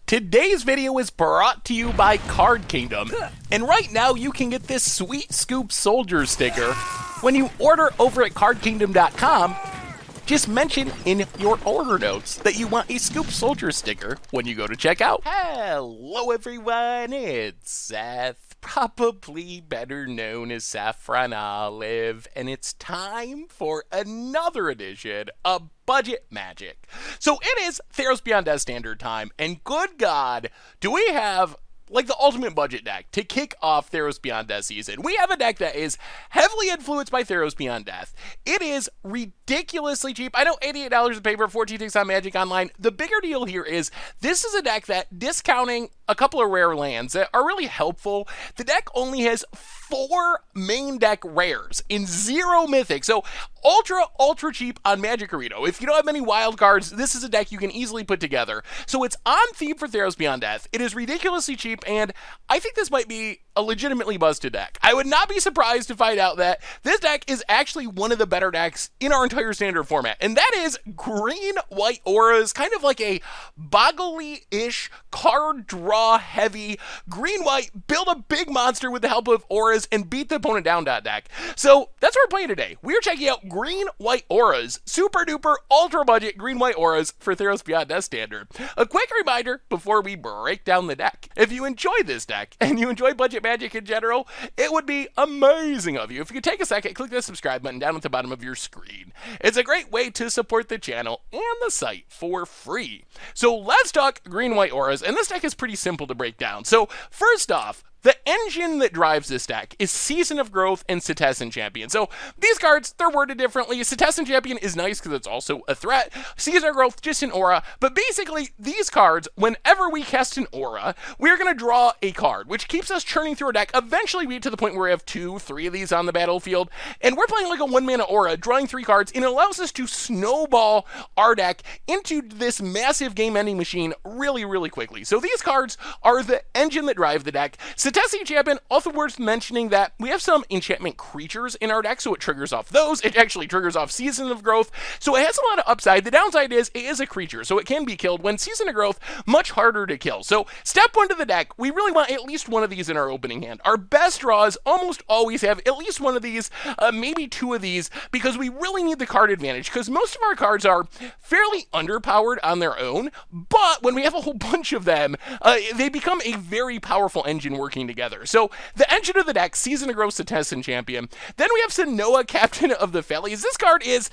Today's video is brought to you by Card Kingdom, and right now you can get this sweet scoop soldier sticker when you order over at cardkingdom.com. Just mention in your order notes that you want a scoop soldier sticker when you go to checkout. Hello everyone, it's Seth, probably better known as Saffron Olive, and it's time for another edition of Budget Magic. So it is Theros Beyond Death Standard time, and good God, do we have like the ultimate budget deck to kick off Theros Beyond Death season. We have a deck that is heavily influenced by Theros Beyond Death. It is ridiculously cheap. I know $88 a paper, 14 ticks on Magic Online. The bigger deal here is this is a deck that, discounting a couple of rare lands that are really helpful, the deck only has 4 main deck rares in 0 mythic. So ultra cheap on Magic Arena. If you don't have many wild cards, this is a deck you can easily put together. So it's on theme for Theros Beyond Death. It is ridiculously cheap, and I think this might be a legitimately busted deck. I would not be surprised to find out that this deck is actually one of the better decks in our entire standard format, and that is green-white auras, kind of like a Boggle-ish card draw heavy green-white, build a big monster with the help of auras and beat the opponent down deck. So that's what we're playing today. We're checking out green-white auras, super duper ultra budget green-white auras for Theros Beyond Death Standard. A quick reminder before we break down the deck. If you enjoy this deck and you enjoy budget Magic in general, it would be amazing of you if you could take a second, click the subscribe button down at the bottom of your screen. It's a great way to support the channel and the site for free. So let's talk green-white auras, and this deck is pretty simple to break down. So first off, the engine that drives this deck is Season of Growth and Setessan Champion. So these cards, they're worded differently. Setessan Champion is nice because it's also a threat. Season of Growth, just an aura. But basically, these cards, whenever we cast an aura, we're going to draw a card, which keeps us churning through our deck. Eventually, we get to the point where we have 2, 3 of these on the battlefield, and we're playing like a 1-mana aura, drawing 3 cards, and it allows us to snowball our deck into this massive game-ending machine really quickly. So these cards are the engine that drive the deck. Setessan Champion, also worth mentioning that we have some enchantment creatures in our deck, so it triggers off those. It actually triggers off Season of Growth, so it has a lot of upside. The downside is it is a creature, so it can be killed. When Season of Growth, much harder to kill. So step 1 to the deck, we really want at least one of these in our opening hand. Our best draws almost always have at least one of these, maybe 2 of these, because we really need the card advantage, because most of our cards are fairly underpowered on their own, but when we have a whole bunch of them, they become a very powerful engine working together. So the engine of the deck, Season of Growth, Setessan Champion. Then we have Sanoa, Captain of the Fellies. This card is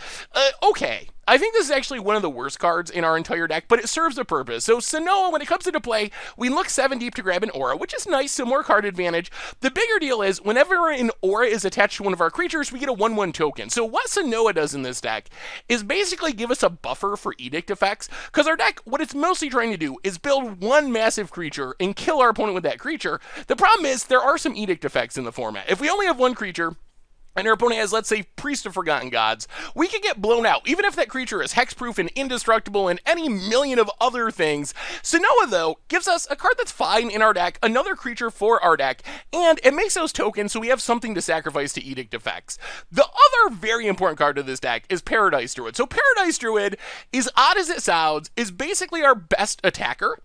okay. I think this is actually one of the worst cards in our entire deck, but it serves a purpose. So Sanoa, when it comes into play, we look 7 deep to grab an aura, which is nice, so more card advantage. The bigger deal is, whenever an aura is attached to one of our creatures, we get a 1/1 token. So what Sanoa does in this deck is basically give us a buffer for edict effects, because our deck, what it's mostly trying to do is build one massive creature and kill our opponent with that creature. The problem is, there are some edict effects in the format. If we only have one creature, and our opponent has, let's say, Priest of Forgotten Gods, we can get blown out, even if that creature is hexproof and indestructible and any million of other things. Sanoa, though, gives us a card that's fine in our deck, another creature for our deck, and it makes those tokens so we have something to sacrifice to edict effects. The other very important card to this deck is Paradise Druid. So Paradise Druid, as odd as it sounds, is basically our best attacker.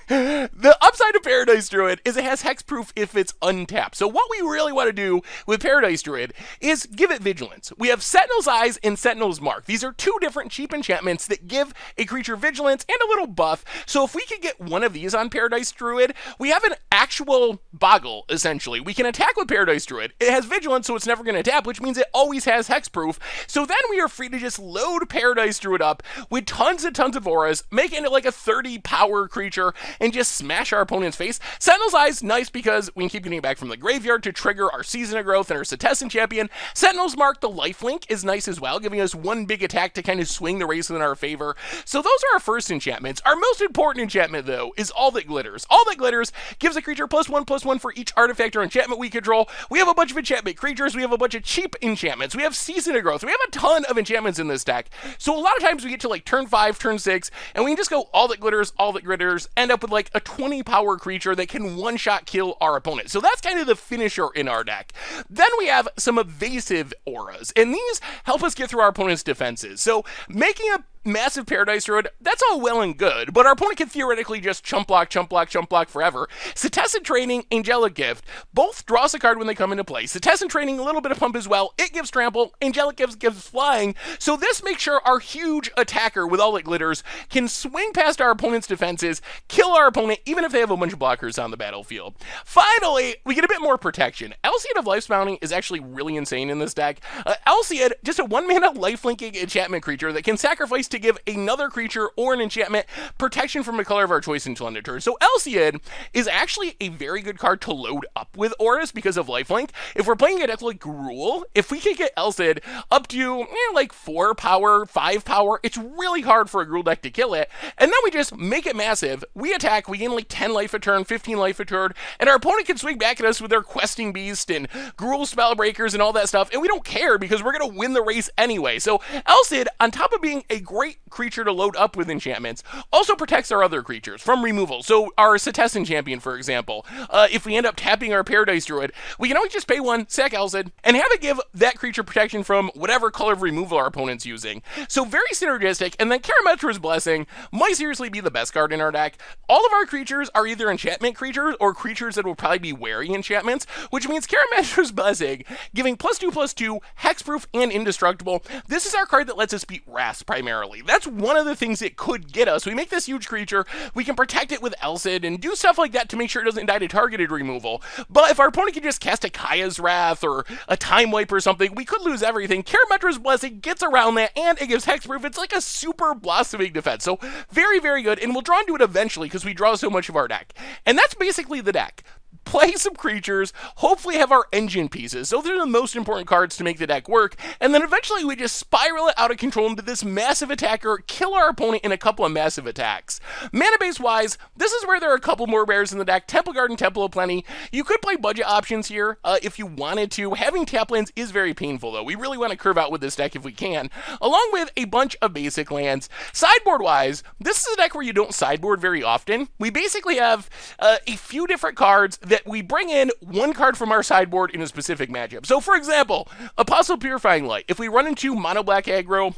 The upside of Paradise Druid is it has hexproof if it's untapped. So what we really want to do with Paradise Druid is give it vigilance. We have Sentinel's Eyes and Sentinel's Mark. These are 2 different cheap enchantments that give a creature vigilance and a little buff. So if we could get one of these on Paradise Druid, we have an actual Boggle, essentially. We can attack with Paradise Druid. It has vigilance, so it's never going to tap, which means it always has hexproof. So then we are free to just load Paradise Druid up with tons and tons of auras, making it like a 30 power creature, and just smash our opponent's face. Sentinel's Eyes, nice because we can keep getting it back from the graveyard to trigger our Season of Growth and our Setessan Champion. Sentinel's Mark, the lifelink, is nice as well, giving us 1 big attack to kind of swing the race in our favor. So those are our first enchantments. Our most important enchantment, though, is All That Glitters. All That Glitters gives a creature +1/+1 for each artifact or enchantment we control. We have a bunch of enchantment creatures. We have a bunch of cheap enchantments. We have Season of Growth. We have a ton of enchantments in this deck. So a lot of times we get to like turn 5, turn 6, and we can just go All That Glitters, All That Glitters, end up with like a 20 power creature that can one-shot kill our opponent. So that's kind of the finisher in our deck. Then we have some evasive auras, and these help us get through our opponent's defenses. So making a massive Paradise Druid, that's all well and good, but our opponent can theoretically just chump block, chump block, chump block forever. Setessan Training, Angelic Gift, both draws a card when they come into play. Setessan Training, a little bit of pump as well. It gives trample. Angelic Gift gives flying. So this makes sure our huge attacker with all it glitters can swing past our opponent's defenses, kill our opponent, even if they have a bunch of blockers on the battlefield. Finally, we get a bit more protection. Alseid of Lifespouting is actually really insane in this deck. Alseid, just a 1-mana lifelinking enchantment creature that can sacrifice to give another creature or an enchantment protection from a color of our choice until end of turn. So Alseid is actually a very good card to load up with auras because of lifelink. If we're playing a deck like Gruul, if we can get Alseid up to like 4 power, 5 power, it's really hard for a Gruul deck to kill it. And then we just make it massive. We attack, we gain like 10 life a turn, 15 life a turn, and our opponent can swing back at us with their Questing Beast and Gruul Spellbreakers and all that stuff, and we don't care because we're going to win the race anyway. So Alseid, on top of being a great creature to load up with enchantments, also protects our other creatures from removal. So our Setessan Champion, for example, if we end up tapping our Paradise Druid, we can always just pay 1, sack Alseid, and have it give that creature protection from whatever color of removal our opponent's using. So very synergistic, and then Karametra's Blessing might seriously be the best card in our deck. All of our creatures are either enchantment creatures or creatures that will probably be wary enchantments, which means Karametra's Blessing, giving +2/+2, hexproof, and indestructible. This is our card that lets us beat Wrath primarily. That's one of the things it could get us. We make this huge creature, we can protect it with Alseid and do stuff like that to make sure it doesn't die to targeted removal. But if our opponent can just cast a Kaya's Wrath or a Time Wipe or something, we could lose everything. Karametra's Blessing gets around that, and it gives hexproof. It's like a super blossoming defense. So very, very good, and we'll draw into it eventually because we draw so much of our deck. And that's basically the deck. Play some creatures, hopefully have our engine pieces. So they're the most important cards to make the deck work, and then eventually we just spiral it out of control into this massive attacker, kill our opponent in a couple of massive attacks. Mana base wise, this is where there are a couple more rares in the deck. Temple Garden, Temple of Plenty. You could play budget options here if you wanted to. Having tap lands is very painful though. We really want to curve out with this deck if we can, along with a bunch of basic lands. Sideboard wise, this is a deck where you don't sideboard very often. We basically have a few different cards that we bring in one card from our sideboard in a specific matchup. So for example, Apostle Purifying Light. If we run into mono black aggro,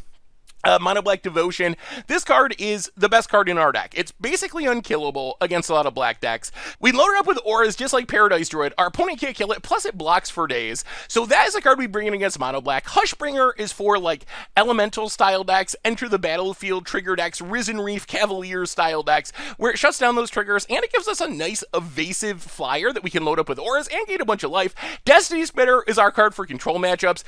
Mono Black Devotion, this card is the best card in our deck. It's basically unkillable against a lot of black decks. We load it up with auras just like Paradise Druid. Our opponent can't kill it, plus it blocks for days. So that is a card we bring in against Mono Black. Hushbringer is for like elemental style decks, Enter the Battlefield trigger decks, Risen Reef Cavalier style decks, where it shuts down those triggers, and it gives us a nice evasive flyer that we can load up with auras and gain a bunch of life. Destiny Spitter is our card for control matchups.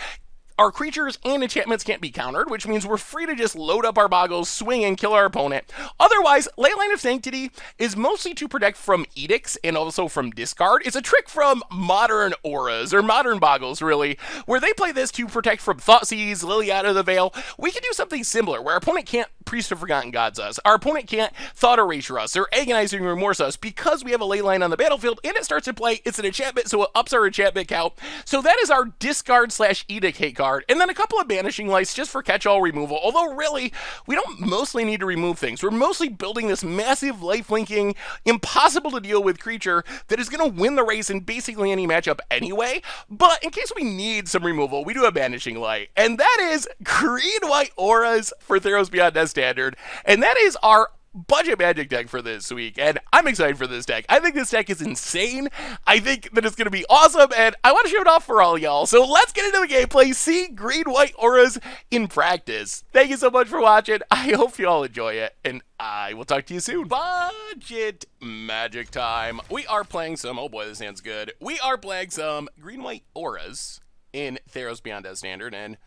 Our creatures and enchantments can't be countered, which means we're free to just load up our Bogles, swing, and kill our opponent. Otherwise, Leyline of Sanctity is mostly to protect from edicts and also from discard. It's a trick from modern auras, or modern Bogles, really, where they play this to protect from Thoughtseize, Liliana of the Veil. We can do something similar, where our opponent can't Priest of Forgotten Gods us. Our opponent can't Thought Erasure us, or Agonizing Remorse us, because we have a Leyline on the battlefield, and it starts to play. It's an enchantment, so it ups our enchantment count. So that is our discard/edict hate card. And then a couple of Banishing Lights just for catch-all removal, although really, we don't mostly need to remove things. We're mostly building this massive life-linking, impossible to deal with creature that is going to win the race in basically any matchup anyway, but in case we need some removal, we do a Banishing Light, and that is green-white auras for Theros Beyond Death Standard, and that is our budget Magic deck for this week, and I'm excited for this deck. I think this deck is insane. I think that it's going to be awesome, and I want to show it off for all y'all. So let's get into the gameplay, see green-white auras in practice. Thank you so much for watching. I hope you all enjoy it, and I will talk to you soon. Budget Magic time. We are playing some, oh boy, this hand's good. We are playing some green-white auras in Theros Beyond Death Standard, and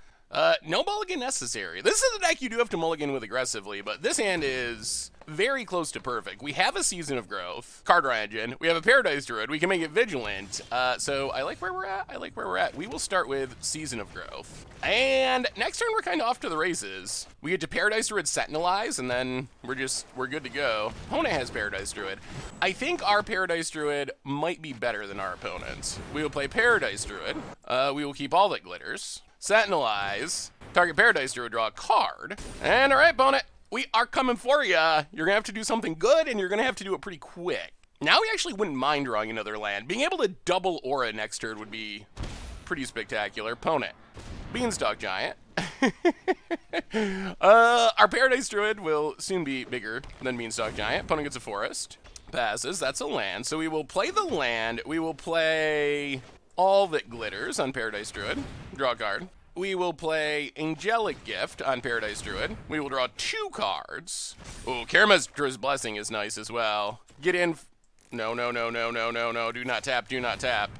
no mulligan necessary. This is a deck you do have to mulligan with aggressively, but this hand is very close to perfect. We have a Season of Growth, Cardra Engine. We have a Paradise Druid. We can make it Vigilant. So I like where we're at. I like where we're at. We will start with Season of Growth. And next turn, we're kind of off to the races. We get to Paradise Druid Sentinelize, and then we're good to go. Opponent has Paradise Druid. I think our Paradise Druid might be better than our opponent's. We will play Paradise Druid. We will keep all that glitters. Sentinelize. Target Paradise Druid, draw a card. And all right, opponent, we are coming for ya. You're gonna have to do something good, and you're gonna have to do it pretty quick. Now we actually wouldn't mind drawing another land. Being able to double aura next turn would be pretty spectacular. Opponent, Beanstalk Giant. Our Paradise Druid will soon be bigger than Beanstalk Giant. Opponent gets a forest. Passes. That's a land. So we will play the land. We will play All That Glitters on Paradise Druid. Draw a card. We will play Angelic Gift on Paradise Druid. We will draw 2 cards. Ooh, Karama's Blessing is nice as well. Get in. No. Do not tap. Do not tap.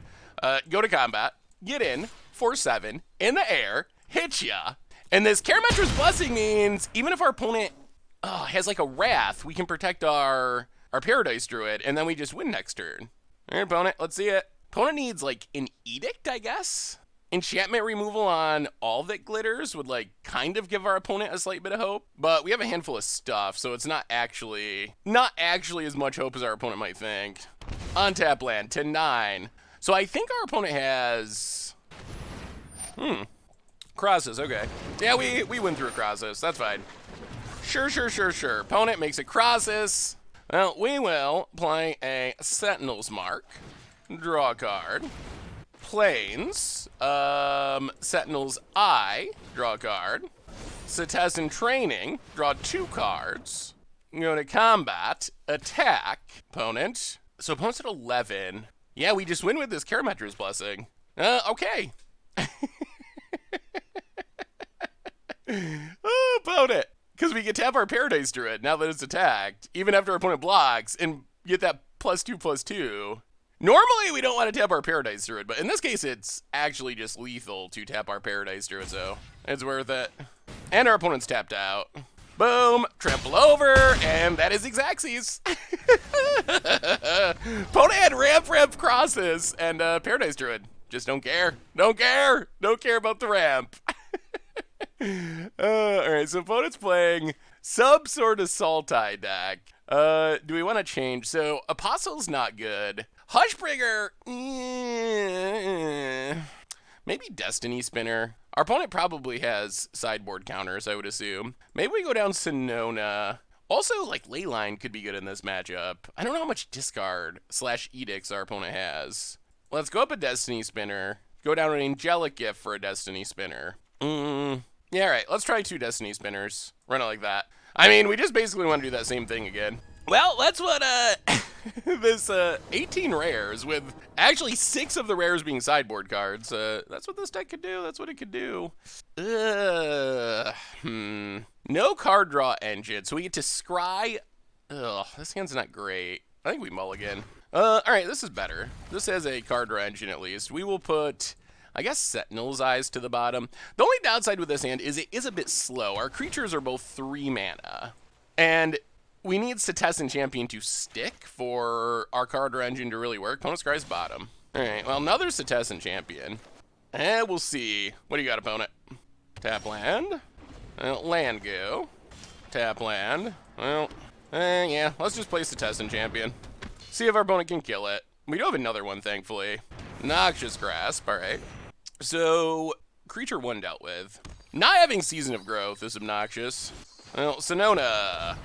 Go to combat. Get in. 4/7. In the air. Hit ya. And this Karama's Blessing means even if our opponent has like a Wrath, we can protect our Paradise Druid, and then we just win next turn. All right, opponent, let's see it. Opponent needs like an Edict, I guess. Enchantment removal on All That Glitters would like kind of give our opponent a slight bit of hope, but we have a handful of stuff, so it's not actually as much hope as our opponent might think. Untap land to 9. So I think our opponent has Crosses, okay. Yeah, we went through a Crosses, that's fine. Sure. Opponent makes a Crosses. Well, we will play a Sentinel's Mark. Draw a card. Plains. Sentinel's Eye. Draw a card. Setessan Training. Draw 2 cards. Go to combat. Attack. Opponent. So opponent's at 11. Yeah, we just win with this Karama's Blessing. Okay. Oh, opponent. Because we can tap our Paradise Druid now that it's attacked, even after our opponent blocks, and get that +2/+2. Normally, we don't want to tap our Paradise Druid, but in this case, it's actually just lethal to tap our Paradise Druid, so it's worth it. And our opponent's tapped out. Boom, trample over, and that is Xaxes. Opponent had ramp Crosses, and Paradise Druid. Just don't care. Don't care about the ramp. Alright, so opponent's playing some sort of Sultai deck. Do we want to change? So, Apostle's not good. Hushbringer, maybe Destiny Spinner. Our opponent probably has sideboard counters, I would assume. Maybe we go down Sonona. Also, like, Leyline could be good in this matchup. I don't know how much discard/edicts our opponent has. Let's go up a Destiny Spinner. Go down an Angelic Gift for a Destiny Spinner. Yeah, all right, let's try 2 Destiny Spinners. Run it like that. I mean, we just basically want to do that same thing again. Well, that's what, this, 18 rares with actually 6 of the rares being sideboard cards. That's what this deck could do. That's what it could do. No card draw engine, so we get to scry. Ugh, this hand's not great. I think we mulligan. All right, this is better. This has a card draw engine at least. We will put, I guess, Sentinel's Eyes to the bottom. The only downside with this hand is it is a bit slow. Our creatures are both 3 mana. And we need Setessan Champion to stick for our card draw engine to really work. Opponent scries bottom. All right, well, another Setessan Champion. We'll see. What do you got, opponent? Tap land. Land go. Tap land. Well, yeah, let's just play Setessan Champion. See if our opponent can kill it. We do have another one, thankfully. Noxious Grasp, all right. So, creature 1 dealt with. Not having Season of Growth is obnoxious. Well, Sonona.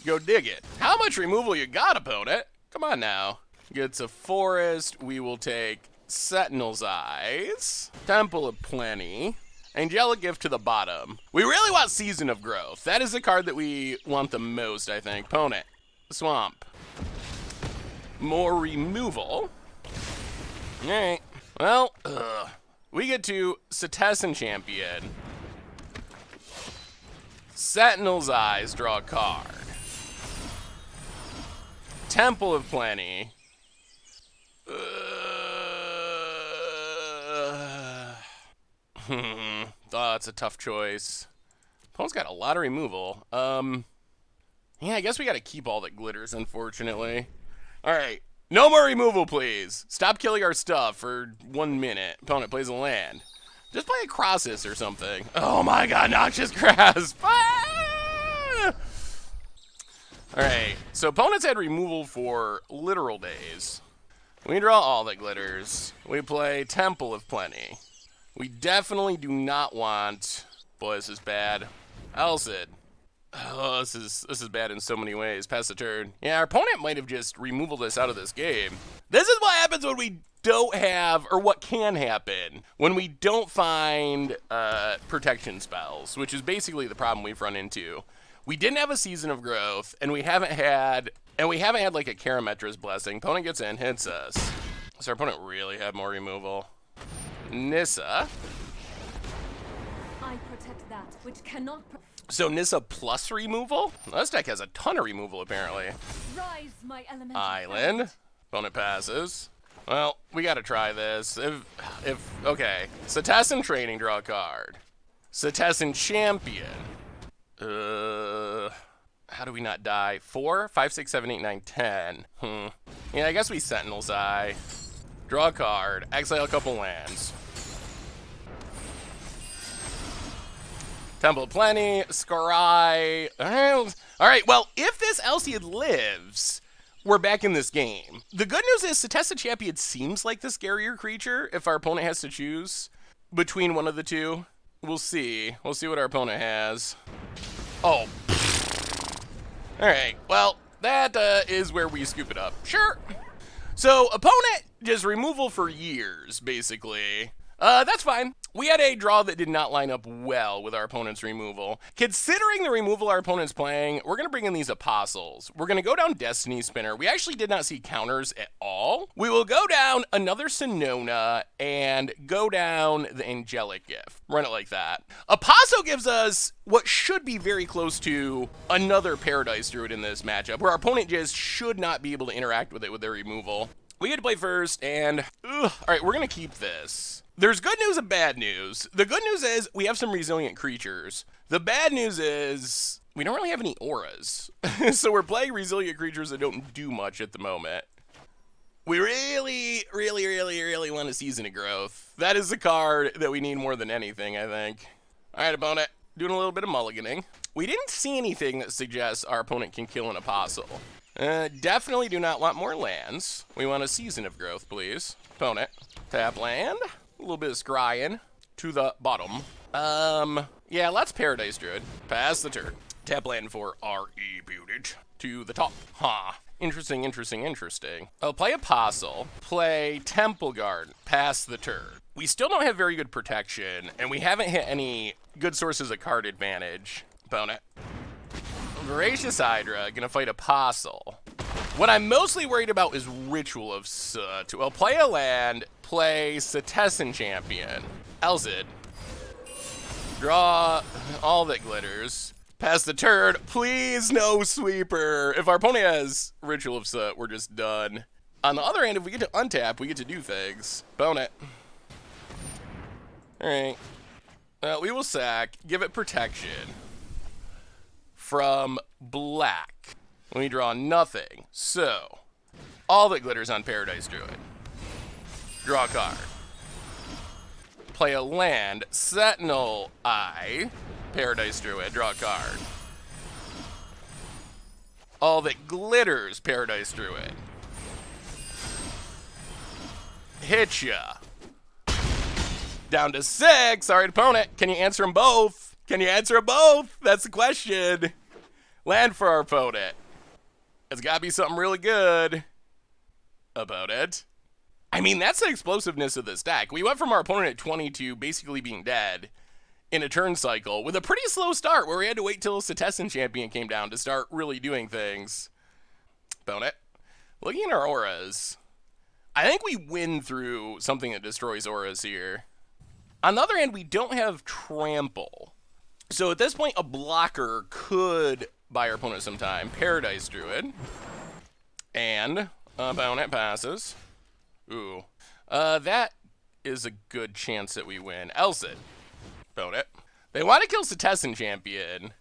Go dig it. How much removal you got, opponent? Come on now. Gets a forest. We will take Sentinel's Eyes. Temple of Plenty. Angelic Gift to the bottom. We really want Season of Growth. That is the card that we want the most, I think. Opponent. Swamp. More removal. All right. Well, we get to Setessan Champion. Sentinel's Eyes, draw a card. Temple of Plenty. That's a tough choice. Opponent's got a lot of removal. Yeah, I guess we gotta keep All That Glitters, unfortunately. Alright. No more removal, please. Stop killing our stuff for 1 minute. Opponent plays a land. Just play a Crosses or something. Oh my god, Noxious Grasp! Ah! Alright, so opponents had removal for literal days. We draw All That Glitters. We play Temple of Plenty. We definitely do not want... Boy, this is bad. Elcid. Oh, this is bad in so many ways. Pass the turn. Yeah, our opponent might have just removal this out of this game. This is what happens when we don't have, or what can happen when we don't find protection spells, which is basically the problem we've run into. We didn't have a Season of Growth, and we haven't had like a Karametra's Blessing. Opponent gets in, hits us. Does our opponent really have more removal? Nissa. I protect that which cannot. So Nissa plus removal? Well, this deck has a ton of removal apparently. Rise, my elemental Island. friend. Opponent passes. Well, we gotta try this. Okay. Setessan Training, draw a card. Setessan Champion. How do we not die? 4, 5, 6, 7, 8, 9, 10. Yeah, I guess we Sentinel's Eye. Draw a card. Exile a couple lands. Temple of Plenty, Scry. All right, well, if this Alseid lives, we're back in this game. The good news is Setessan Champion seems like the scarier creature if our opponent has to choose between one of the two. We'll see. We'll see what our opponent has. Oh. All right, well, that is where we scoop it up. Sure. So, opponent just removal for years, basically. That's fine. We had a draw that did not line up well with our opponent's removal. Considering the removal our opponent's playing, we're going to bring in these Apostles. We're going to go down Destiny Spinner. We actually did not see counters at all. We will go down another Sinona and go down the Angelic Gift. Run it like that. Apostle gives us what should be very close to another Paradise Druid in this matchup, where our opponent just should not be able to interact with it with their removal. We get to play first, and all right, we're going to keep this. There's good news and bad news. The good news is we have some resilient creatures. The bad news is we don't really have any auras. So we're playing resilient creatures that don't do much at the moment. We really want a Season of Growth. That is the card that we need more than anything, I think. All right, opponent, doing a little bit of mulliganing. We didn't see anything that suggests our opponent can kill an Apostle. Definitely do not want more lands. We want a Season of Growth, please. Opponent, tap land. A little bit of scrying to the bottom. Yeah, let's Paradise Druid. Pass the turn. Tap land for RE Beauty to the top. Interesting. I'll play Apostle, play Temple Guard, pass the turn. We still don't have very good protection, and we haven't hit any good sources of card advantage. Opponent. Voracious Hydra, gonna fight Apostle. What I'm mostly worried about is Ritual of Soot. I'll play a land, play Setessan Champion. Alseid. Draw all that glitters. Pass the turn. Please, no sweeper. If our opponent has Ritual of Soot, we're just done. On the other hand, if we get to untap, we get to do things. Opponent. All right. We will sack, give it protection from black. We draw nothing. So, all that glitters on Paradise Druid. Draw a card. Play a land. Sentinel Eye. Paradise Druid. Draw a card. All that glitters. Paradise Druid. Hit ya. Down to 6. All right, opponent. Can you answer them both? Can you answer them both? That's the question. Land for our opponent. It's got to be something really good about it. I mean, that's the explosiveness of this deck. We went from our opponent at 20 to basically being dead in a turn cycle with a pretty slow start where we had to wait till Setessan Champion came down to start really doing things. Opponent. Looking at our auras, I think we win through something that destroys auras here. On the other hand, we don't have Trample. So at this point, a blocker could buy our opponent some time. Paradise Druid. And opponent passes. Ooh. That is a good chance that we win. Alseid. Opponent. They want to kill Setessan Champion.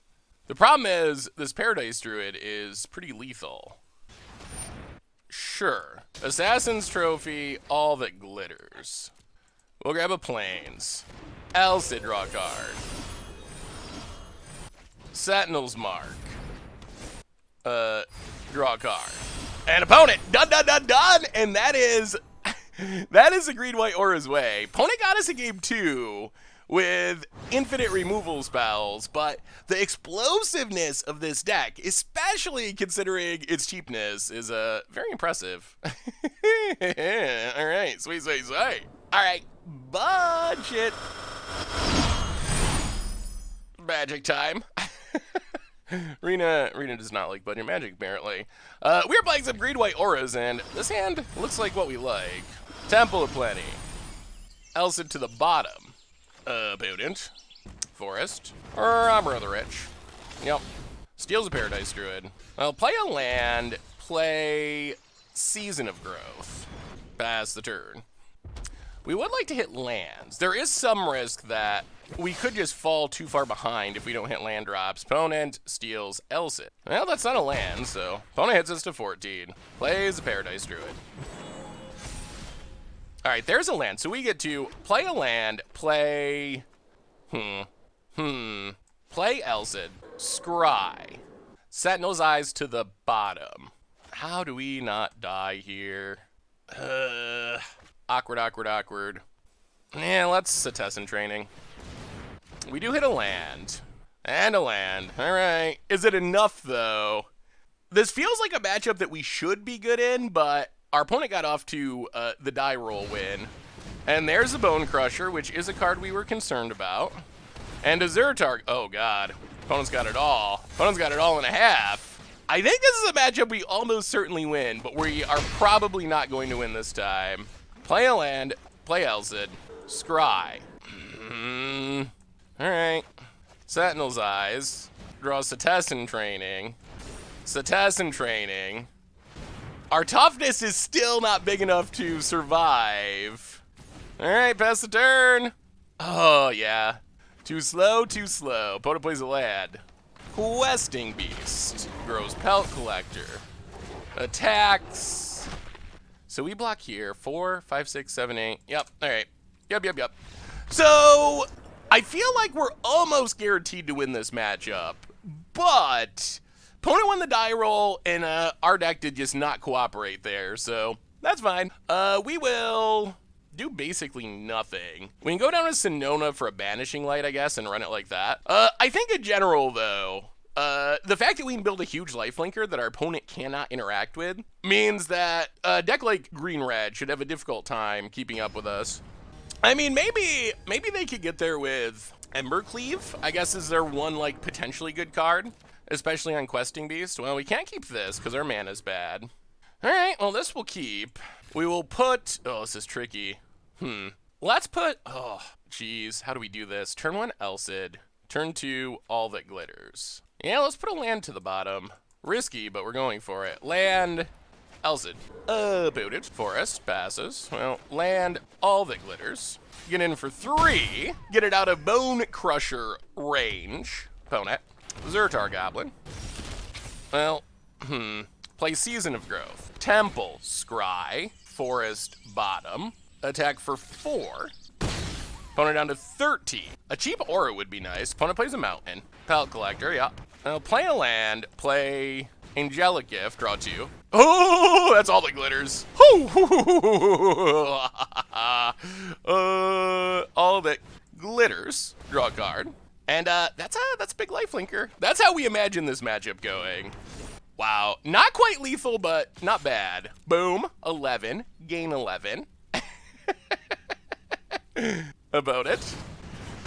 The problem is, this Paradise Druid is pretty lethal. Sure. Assassin's Trophy, all that glitters. We'll grab a Plains. Alseid, draw a card. Sentinel's Mark. Draw a card. And opponent, done. And that is the green-white aura's way. Opponent got us in game 2 with infinite removal spells, but the explosiveness of this deck, especially considering its cheapness, is very impressive. All right, sweet. All right, budget. Magic time. Rena does not like budget magic, apparently. We're playing some green-white auras, and this hand looks like what we like. Temple of Plenty. Elsa to the bottom. Abundant. Forest. Armor of the Rich. Yep. Steals a Paradise Druid. Well, play a land, play Season of Growth. Pass the turn. We would like to hit lands. There is some risk that we could just fall too far behind if we don't hit land drops. Opponent steals Elsa. Well, that's not a land, so opponent hits us to 14. Plays a Paradise Druid. All right, there's a land. So we get to play a land, play... Play Elsa. Scry. Sentinel's Eyes to the bottom. How do we not die here? Awkward. Yeah, let's Setessan Training. We do hit a land. And a land. All right. Is it enough, though? This feels like a matchup that we should be good in, but our opponent got off to the die roll win. And there's a Bone Crusher, which is a card we were concerned about. And a Zertark. Oh, God. Opponent's got it all. Opponent's got it all and a half. I think this is a matchup we almost certainly win, but we are probably not going to win this time. Play a land, play Elsid, Scry. All right. Sentinel's Eyes. Draw Setessan Training. Setessan Training. Our toughness is still not big enough to survive. All right, pass the turn. Oh, yeah. Too slow. Opponent plays a land. Questing Beast. Grows Pelt Collector. Attacks. So we block here. 4, 5, 6, 7, 8. Yep. All right. Yep. So I feel like we're almost guaranteed to win this matchup, but opponent won the die roll, and our deck did just not cooperate there, so that's fine. We will do basically nothing. We can go down to Sonona for a Banishing Light, I guess, and run it like that. I think in general, though, the fact that we can build a huge lifelinker that our opponent cannot interact with means that a deck like Green-Red should have a difficult time keeping up with us. I mean, maybe they could get there with Embercleave, I guess, is their one, like, potentially good card, especially on Questing Beast. Well, we can't keep this because our mana's bad. All right, well, this will keep. We will put, oh, this is tricky. Let's put, oh, geez, how do we do this? Turn 1, Elsid. Turn 2, All That Glitters. Yeah, let's put a land to the bottom. Risky, but we're going for it. Land, Elsid. Booted. Forest. Passes. Well, land, All That Glitters. Get in for 3. Get it out of Bone Crusher range. Opponent. Zertar Goblin. Well, play Season of Growth. Temple. Scry. Forest. Bottom. Attack for 4. Opponent down to 13. A cheap aura would be nice. Opponent plays a mountain. Pallet Collector, yeah. Now play a land, play Angelic Gift, draw 2. Oh, that's All That Glitters. All That Glitters, draw a card. And that's a big lifelinker. That's how we imagine this matchup going. Wow, not quite lethal, but not bad. Boom, 11, gain 11. About it.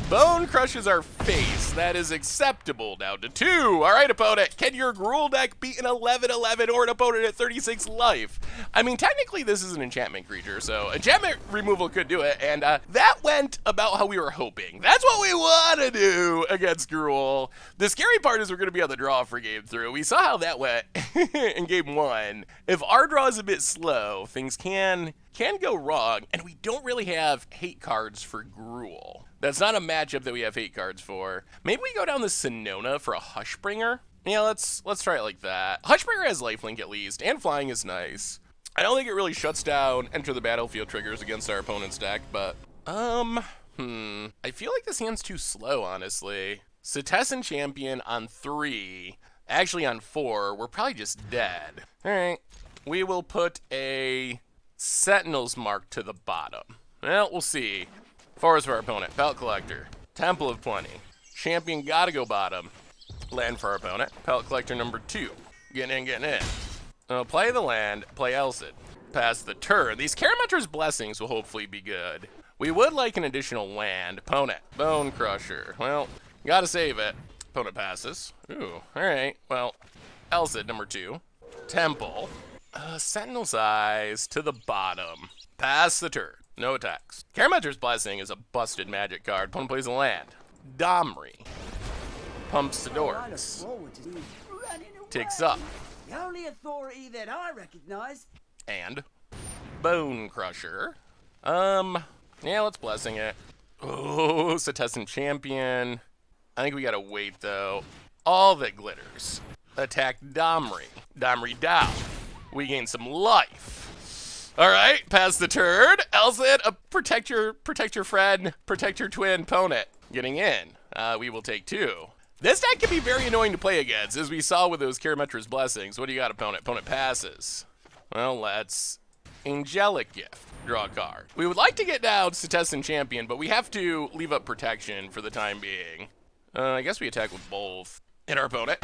Bone crushes our face. That is acceptable. Down to 2. All right, opponent. Can your Gruul deck beat an 11/11 or an opponent at 36 life? I mean, technically, this is an enchantment creature, so enchantment removal could do it, and that went about how we were hoping. That's what we want to do against Gruul. The scary part is we're going to be on the draw for game 3. We saw how that went in game 1. If our draw is a bit slow, things can go wrong, and we don't really have hate cards for Gruul. That's not a matchup that we have hate cards for. Maybe we go down to Sonona for a Hushbringer? Yeah, let's try it like that. Hushbringer has lifelink at least, and flying is nice. I don't think it really shuts down enter the battlefield triggers against our opponent's deck, but I feel like this hand's too slow, honestly. Setessan Champion on 3. Actually on 4, we're probably just dead. All right, we will put a Sentinel's Mark to the bottom. Well, we'll see. Forest for our opponent. Pellet Collector. Temple of Plenty. Champion gotta go bottom. Land for our opponent. Pellet Collector number 2. Getting in, getting in. Play the land, play Elsid. Pass the turn. These Karametra's Blessings will hopefully be good. We would like an additional land. Opponent. Bone Crusher. Well, gotta save it. Opponent passes. Ooh, alright. Well, Elsid number 2. Temple. Sentinel's Eyes to the bottom. Pass the turn. No attacks. Karametra's Blessing is a busted magic card. Opponent plays a land. Domri. Pumps the doors. Takes up. The only authority that I recognize. And Bone Crusher. Yeah, let's Blessing it. Oh, Setessan Champion. I think we gotta wait though. All that glitters. Attack Domri. Domri down. We gain some life. All right, pass the turn. Elsid, protect your friend, protect your twin opponent. Getting in. We will take 2. This deck can be very annoying to play against, as we saw with those Karametra's Blessings. What do you got, opponent? Opponent passes. Well, let's Angelic Gift. Draw a card. We would like to get down Setessan Champion, but we have to leave up protection for the time being. I guess we attack with both. Hit our opponent.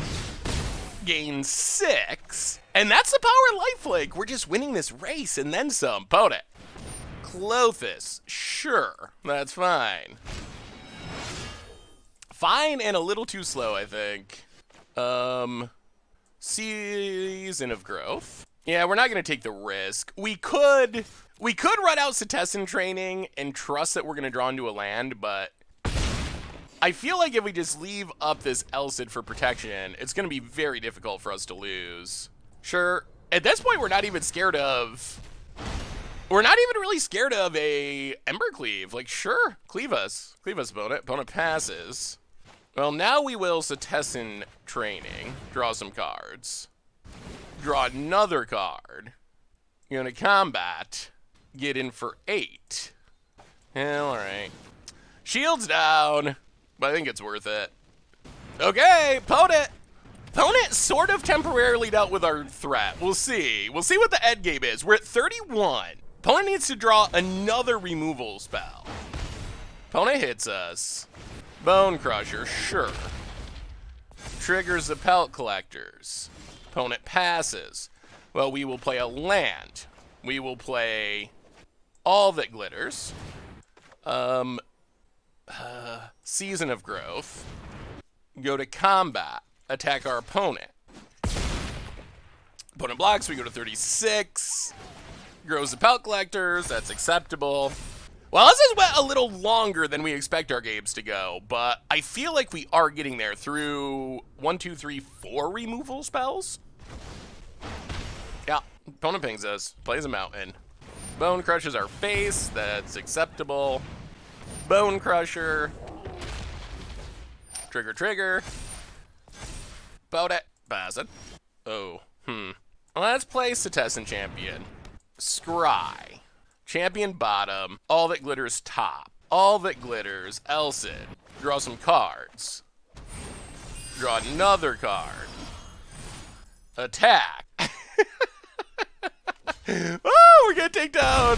Gain 6. And that's the power of Lifelink. We're just winning this race and then some. Opponent. Clothis. Sure. That's fine. Fine and a little too slow, I think. Season of Growth. Yeah, we're not going to take the risk. We could run out Setessan Training and trust that we're going to draw into a land, but I feel like if we just leave up this Elsid for protection, it's going to be very difficult for us to lose. Sure, at this point, we're not even really scared of a Embercleave. Like, sure, cleave us. Cleave us, opponent. Opponent passes. Well, now we will Setessan Training. Draw some cards. Draw another card. You're going to combat. Get in for 8. Well, alright. Shields down. But I think it's worth it. Okay, opponent. Opponent sort of temporarily dealt with our threat. We'll see. We'll see what the end game is. We're at 31. Opponent needs to draw another removal spell. Opponent hits us. Bone Crusher, sure. Triggers the Pellet Collectors. Opponent passes. Well, we will play a land. We will play All That Glitters. Season of Growth. Go to combat. Attack our opponent. Opponent blocks, we go to 36. Grows the Pellet Collectors, that's acceptable. Well, this has went a little longer than we expect our games to go, but I feel like we are getting there through 1, 2, 3, 4 removal spells. Yeah, opponent pings us, plays a mountain. Bone crushes our face, that's acceptable. Bone Crusher. Trigger. Opponent, pass it. Oh, Let's play Setessan Champion. Scry. Champion bottom. All That Glitters top. All That Glitters Elsid. Draw some cards. Draw another card. Attack. Oh, we're gonna take down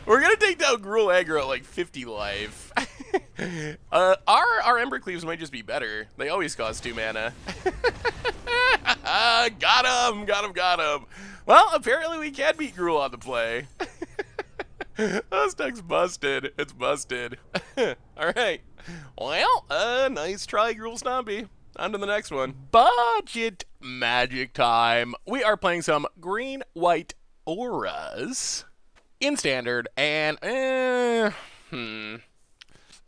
Gruul Aggro at like 50 life. Our Embercleaves might just be better. They always cost 2 mana. Got him. Well, apparently we can beat Gruul on the play. This deck's busted. It's busted. Alright. Well, nice try, Gruul Stompy. On to the next one. Budget Magic time. We are playing some green-white auras in standard, and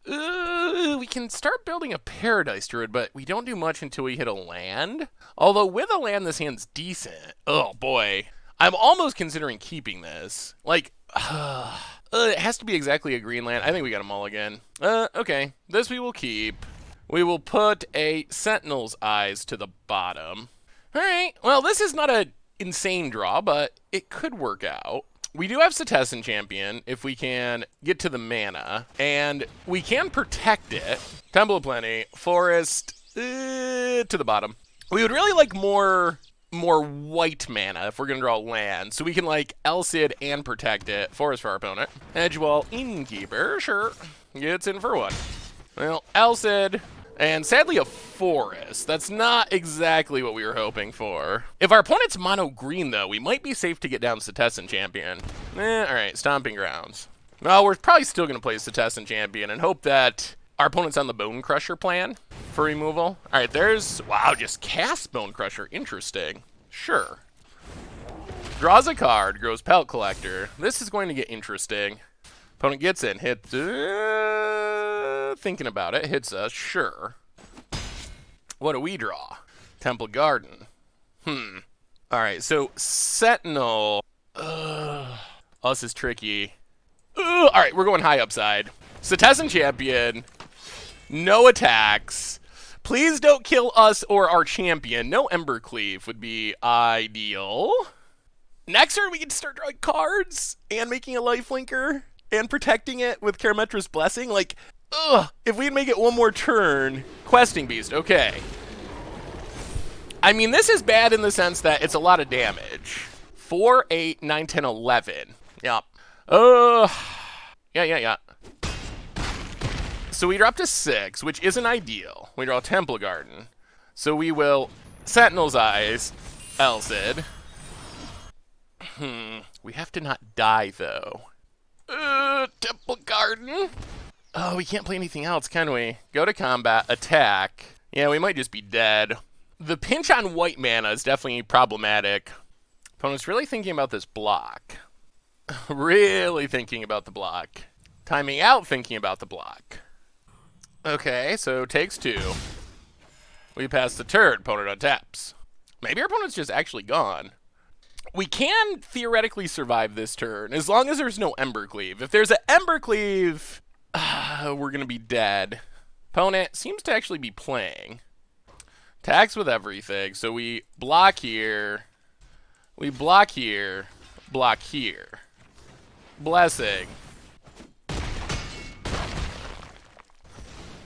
we can start building a Paradise Druid, but we don't do much until we hit a land. Although with a land, this hand's decent. Oh boy, I'm almost considering keeping this. Like, it has to be exactly a green land. I think we got a mulligan. Okay, this we will keep. We will put a Sentinel's Eyes to the bottom. All right, well, this is not a insane draw, but it could work out. We do have Setessan Champion if we can get to the mana, and we can protect it. Temple of Plenty, Forest to the bottom. We would really like more white mana if we're gonna draw land, so we can like Elsid and protect it. Forest for our opponent. Edgewall, Innkeeper, sure. gets in for 1. Well, Alcid, and sadly a Forest. That's not exactly what we were hoping for. If our opponent's mono green, though, we might be safe to get down Setessan Champion. Alright, Stomping Grounds. Well, we're probably still going to play Setessan Champion and hope that our opponent's on the Bone Crusher plan for removal. Alright, there's... Wow, just cast Bone Crusher. Interesting. Sure. Draws a card, grows Pellet Collector. This is going to get interesting. Opponent gets in, hits... thinking about it, hits us, sure. What do we draw? Temple Garden. Alright, so Sentinel. Oh, this is tricky. Alright, we're going high upside. Setessan Champion. No attacks. Please don't kill us or our champion. No Embercleave would be ideal. Next turn, we can start drawing cards and making a lifelinker and protecting it with Karametra's Blessing. Like, if we'd make it one more turn. Questing Beast, okay. I mean, this is bad in the sense that it's a lot of damage. 4, 8, 9, 10, 11. Yep. Yeah. So we drop to 6, which isn't ideal. We draw Temple Garden. So we will Sentinel's Eyes, Alcid. We have to not die, though. Temple Garden. Oh, we can't play anything else, can we? Go to combat, attack. Yeah, we might just be dead. The pinch on white mana is definitely problematic. Opponent's really thinking about this block. Really thinking about the block. Timing out, thinking about the block. Okay, so takes 2. We pass the turn, opponent untaps. Maybe our opponent's just actually gone. We can theoretically survive this turn, as long as there's no Embercleave. If there's an Embercleave, we're going to be dead. Opponent seems to actually be playing. Attacks with everything, so we block here. We block here. Block here. Blessing.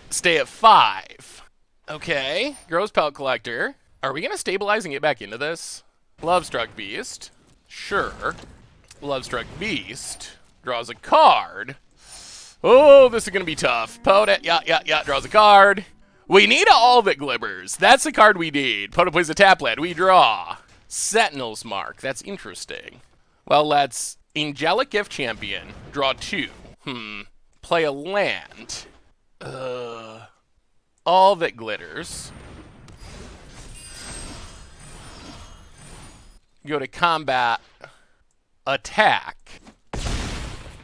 Stay at 5. Okay, grows Pellet Collector. Are we going to stabilize and get back into this? Lovestruck Beast. Sure. Lovestruck Beast. Draws a card. Oh, this is going to be tough. Opponent, yeah, draws a card. We need all that glimmers. That's the card we need. Opponent plays a tap land. We draw. Sentinel's Mark. That's interesting. Well, let's Angelic Gift Champion. Draw 2. Play a land. All that glitters. Go to combat. Attack.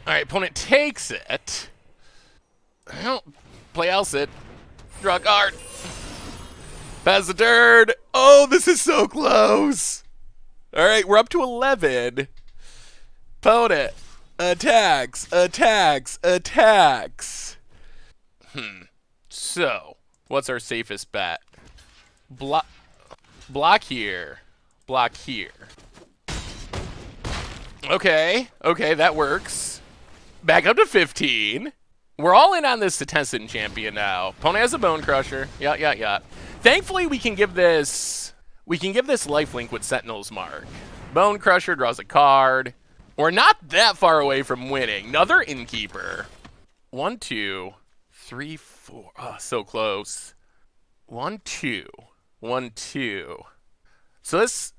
Alright, opponent takes it. Play Alcid. Draw a card. Pass the turn. Oh, this is so close. Alright, we're up to 11. Opponent. Attacks. So, what's our safest bet? Block here. Block here. Okay, that works. Back up to 15. We're all in on this Setessan Champion now. Opponent has a Bone Crusher. Yeah. Thankfully, we can give this lifelink with Sentinel's Mark. Bone Crusher draws a card. We're not that far away from winning. Another Innkeeper. 1, 2, 3, 4. Oh, so close. 1, 2. 1, 2. So this,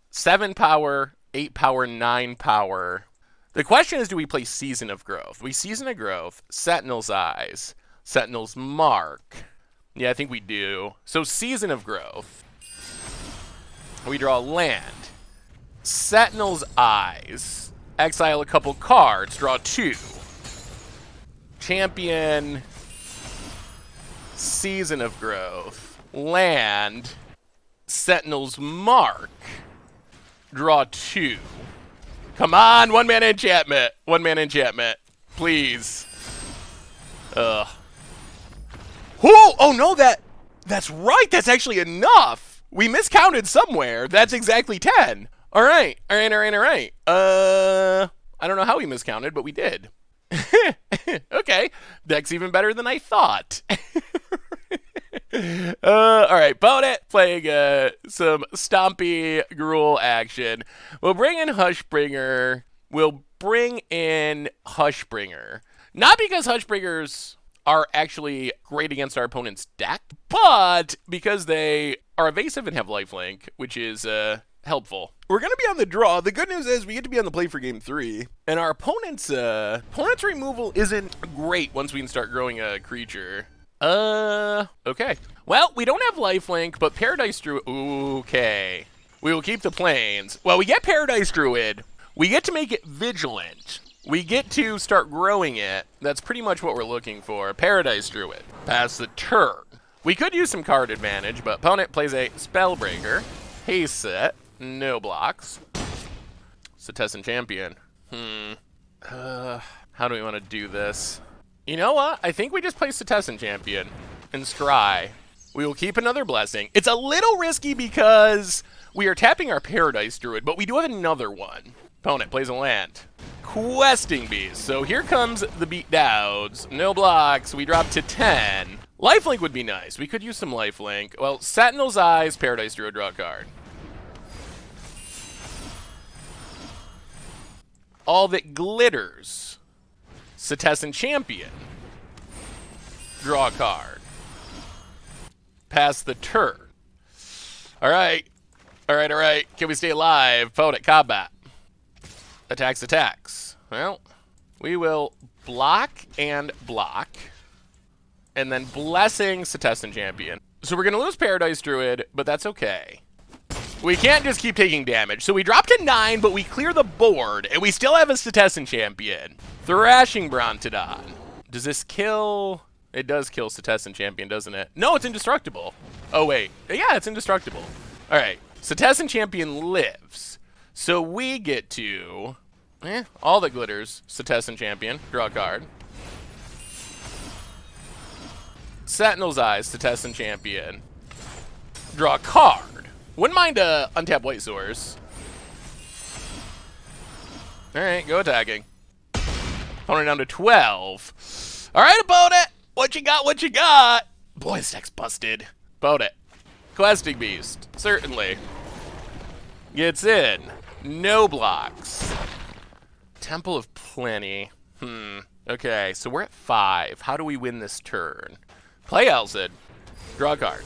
7 power, 8 power, 9 power. The question is, do we play Season of Growth? We Season of Growth, Sentinel's Eyes, Sentinel's Mark. Yeah, I think we do. So Season of Growth. We draw a land. Sentinel's Eyes. Exile a couple cards, draw 2. Champion. Season of Growth. Land. Sentinel's Mark. Draw 2. Come on, 1-mana enchantment. 1-mana enchantment. Please. Ugh. Oh no, that's right. That's actually enough. We miscounted somewhere. That's exactly 10. All right. I don't know how we miscounted, but we did. Okay. Deck's even better than I thought. All right, opponent playing some Stompy Gruul action. We'll bring in Hushbringer. Not because Hushbreakers are actually great against our opponent's deck, but because they are evasive and have lifelink, which is helpful. We're going to be on the draw. The good news is we get to be on the play for game 3. And our opponent's removal isn't great once we can start growing a creature. Okay. Well, we don't have lifelink, but Paradise Druid. Okay. We will keep the planes. Well, we get Paradise Druid. We get to make it vigilant. We get to start growing it. That's pretty much what we're looking for. Paradise Druid. Pass the turn. We could use some card advantage, but opponent plays a Spellbreaker. Haste set. No blocks. Setessan Champion. How do we want to do this? You know what? I think we just play Setessan Champion and scry. We will keep another blessing. It's a little risky because we are tapping our Paradise Druid, but we do have another one. Opponent plays a land. Questing Beast. So here comes the beatdowns. No blocks. We drop to 10. Lifelink would be nice. We could use some lifelink. Well, Sentinel's Eyes, Paradise Druid, draw a card. All that glitters. Setessan Champion. Draw a card. Pass the turn. All right. All right, all right. Can we stay alive? Opponent, combat. Attacks, attacks. Well, we will block and block. And then blessing Setessan Champion. So we're going to lose Paradise Druid, but that's okay. We can't just keep taking damage. So we drop to 9, but we clear the board, and we still have a Setessan Champion. Thrashing Brontodon. Does this kill? It does kill Setessan Champion, doesn't it? No, it's indestructible. Oh, wait. Yeah, it's indestructible. All right. Setessan Champion lives. So we get to... all that glitters. Setessan Champion. Draw a card. Sentinel's Eyes. Setessan Champion. Draw a card. Wouldn't mind untap White Source. All right, go attacking. Opponent down to 12. All right, opponent. What you got? What you got? Boy, this deck's busted. Opponent. Questing Beast. Certainly. Gets in. No blocks. Temple of Plenty. Okay, so we're at 5. How do we win this turn? Play Elsid. Draw a card.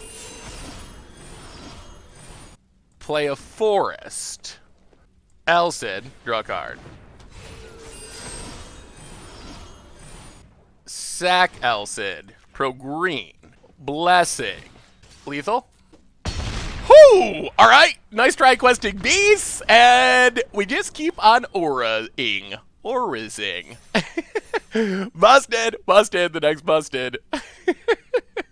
Play a Forest. Elsid. Draw a card. Sack Elsid. Pro green. Blessing. Lethal. Whoo! All right. Nice try, Questing Beasts. And we just keep on aura-ing. Aura-zing. Busted. Busted. The next busted.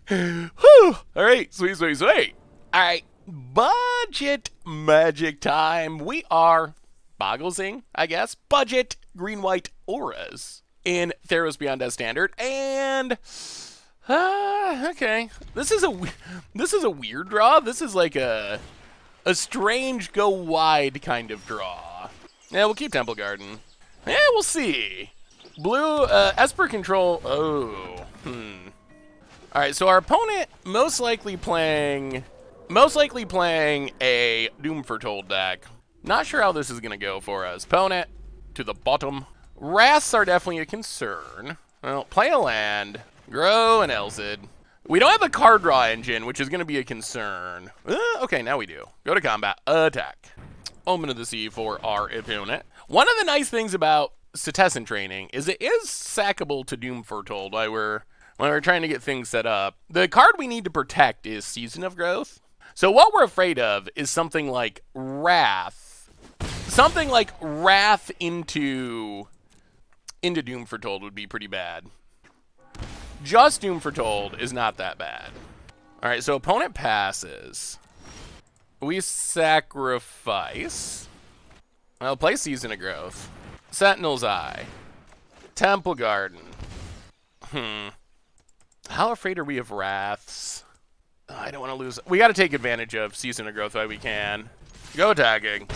Whew. All right. Sweet, sweet, sweet. All right. Budget magic time. We are Bogglesing, I guess. Budget green-white auras in Theros Beyond Death Standard. And... okay. This is a weird draw. This is like a strange go wide kind of draw. Yeah, we'll keep Temple Garden. Yeah, we'll see. Blue Esper control. Oh. All right, so our opponent most likely playing a Doom Foretold deck. Not sure how this is gonna go for us. Opponent to the bottom. Wraths are definitely a concern. Well, play a land. Grow an Elsid. We don't have a card draw engine, which is going to be a concern. Okay, now we do. Go to combat. Attack. Omen of the Sea for our opponent. One of the nice things about Setessan training is it is sackable to Doom Foretold when we're trying to get things set up. The card we need to protect is Season of Growth. So what we're afraid of is something like Wrath. Something like Wrath into Doom Foretold would be pretty bad. Just Doom Foretold is not that bad. All right, so opponent passes. We sacrifice. I'll play Season of Growth. Sentinel's Eye. Temple Garden. How afraid are we of Wraths? Oh, I don't want to lose. We got to take advantage of Season of Growth while we can. Go attacking.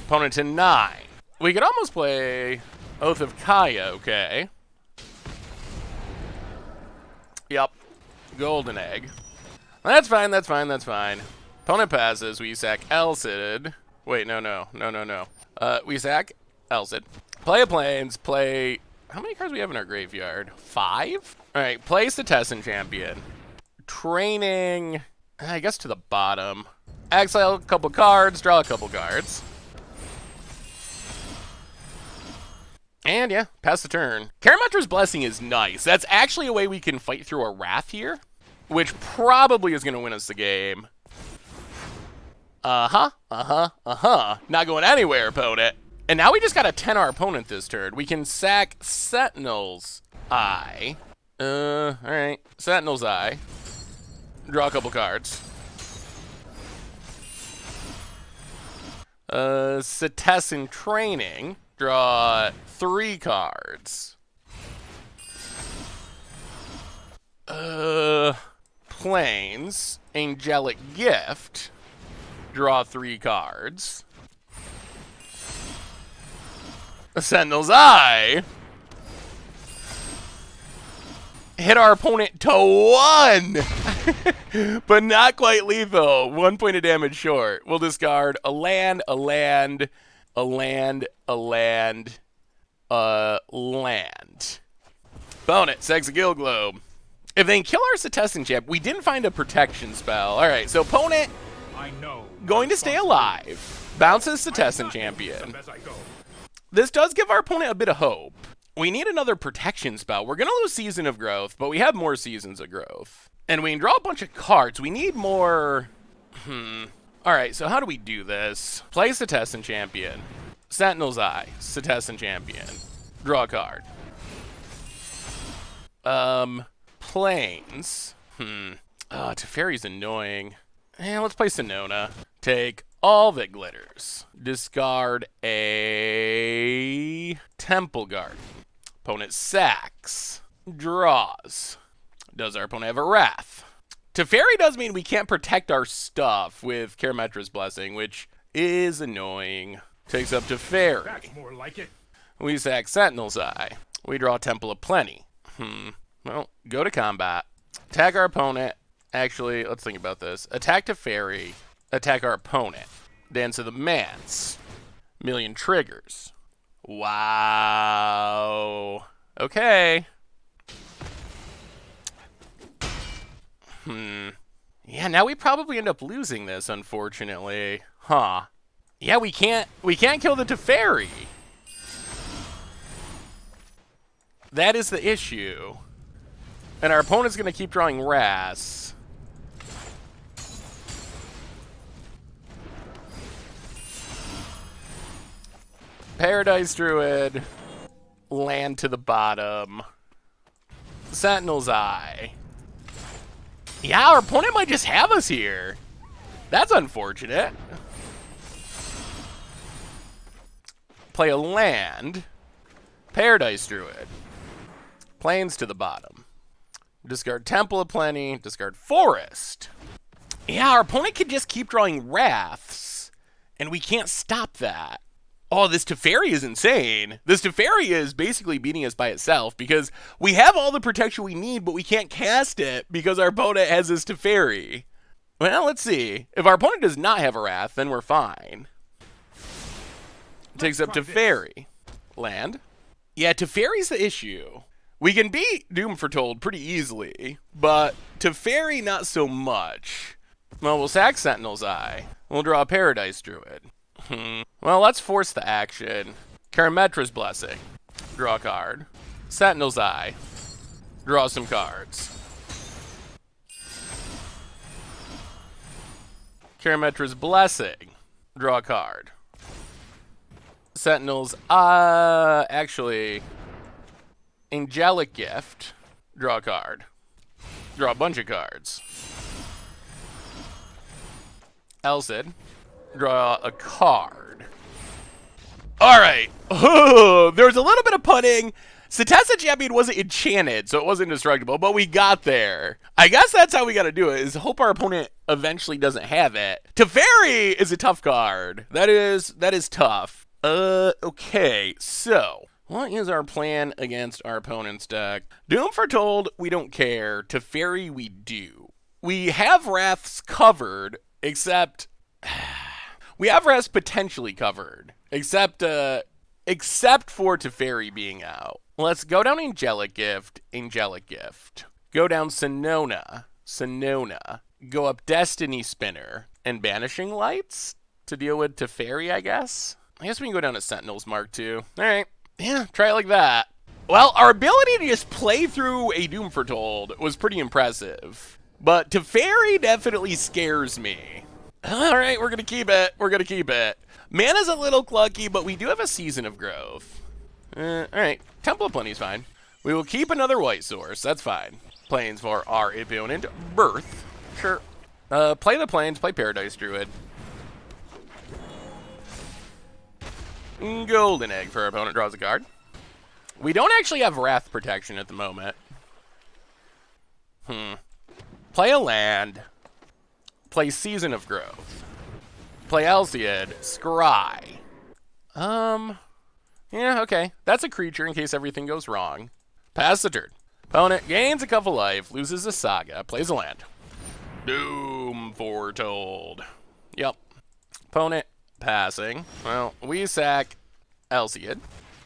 Opponent to 9. We could almost play Oath of Kaya, okay. Yep. Golden Egg. That's fine, that's fine, that's fine. Opponent passes, we sack Elsid. Wait, no. We sack Elsid. Play a Plains, play How many cards do we have in our graveyard? 5? All right, play Setessan Champion. Training, I guess to the bottom. Exile a couple cards, draw a couple cards. And yeah, pass the turn. Karametra's Blessing is nice. That's actually a way we can fight through a Wrath here, which probably is going to win us the game. Not going anywhere, opponent. And now we just got to 10 our opponent this turn. We can sack Sentinel's Eye. Alright. Sentinel's Eye. Draw a couple cards. Setessan Training. Draw 3 cards. Plains. Angelic Gift. Draw 3 cards. Sentinel's Eye. Hit our opponent to 1! But not quite lethal. 1 point of damage short. We'll discard a land, a land, a land, a land, a land. Opponent, Sex a Guild Globe. If they can kill our Setessan Champ, we didn't find a protection spell. Alright, so opponent going to stay alive. Bounces Setessan Champion. This does give our opponent a bit of hope. We need another protection spell. We're going to lose Season of Growth, but we have more Seasons of Growth. And we can draw a bunch of cards. We need more... Alright, so how do we do this? Play Setessan Champion. Sentinel's Eye. Setessan Champion. Draw a card. Plains. Teferi's annoying. Let's play Sonona. Take all that glitters. Discard a Temple Garden. Opponent sacks. Draws. Does our opponent have a Wrath? Teferi does mean we can't protect our stuff with Karametra's Blessing, which is annoying. Takes up Teferi. That's more like it. We sack Sentinel's Eye. We draw Temple of Plenty. Well, go to combat. Attack our opponent. Actually, let's think about this. Attack Teferi. Attack our opponent. Dance of the Manse. Million triggers. Wow. Okay. Yeah, now we probably end up losing this, unfortunately. Yeah, we can't kill the Teferi. That is the issue. And our opponent's going to keep drawing Wraths. Paradise Druid. Land to the bottom. Sentinel's Eye. Yeah, our opponent might just have us here. That's unfortunate. Play a land. Paradise Druid. Plains to the bottom. Discard Temple of Plenty. Discard Forest. Yeah, our opponent could just keep drawing Wraths. And we can't stop that. Oh, this Teferi is insane. This Teferi is basically beating us by itself because we have all the protection we need, but we can't cast it because our opponent has this Teferi. Well, let's see. If our opponent does not have a Wrath, then we're fine. Takes up Teferi. Land. Yeah, Teferi's the issue. We can beat Doom Foretold pretty easily, but Teferi not so much. Well, we'll sack Sentinel's Eye. We'll draw a Paradise Druid. Well, let's force the action. Karametra's Blessing. Draw a card. Sentinel's Eye. Draw some cards. Karametra's Blessing. Draw a card. Sentinel's actually Angelic Gift. Draw a card. Draw a bunch of cards. Elsid. Draw a card. Alright. There's a little bit of putting. Setessan Champion wasn't enchanted, so it wasn't destructible, but we got there. I guess that's how we gotta do it, is hope our opponent eventually doesn't have it. Teferi is a tough card. That is tough. Okay, so what is our plan against our opponent's deck? Doom Foretold, we don't care. Teferi, we do. We have Wraths covered, except we have Wraths potentially covered, except for Teferi being out. Let's go down Angelic Gift. Go down Sonona. Go up Destiny Spinner and Banishing Lights to deal with Teferi, I guess. I guess we can go down to Sentinel's Mark too. All right. Yeah, try it like that. Well, our ability to just play through a Doom Foretold was pretty impressive. But Teferi definitely scares me. All right, we're going to keep it. Mana's a little clunky, but we do have a Season of Growth. All right, Temple of Plenty's fine. We will keep another white source. That's fine. Plains for our opponent. Birth. Sure. Play the Plains, play Paradise Druid. Golden Egg for our opponent, draws a card. We don't actually have Wrath protection at the moment. Play a land. Play Season of Growth. Play Alciad. Scry. Yeah, okay. That's a creature in case everything goes wrong. Pass the turn. Opponent gains a couple life, loses a Saga, plays a land. Doom Foretold. Yep. Opponent passing. Well, we sack Alciad.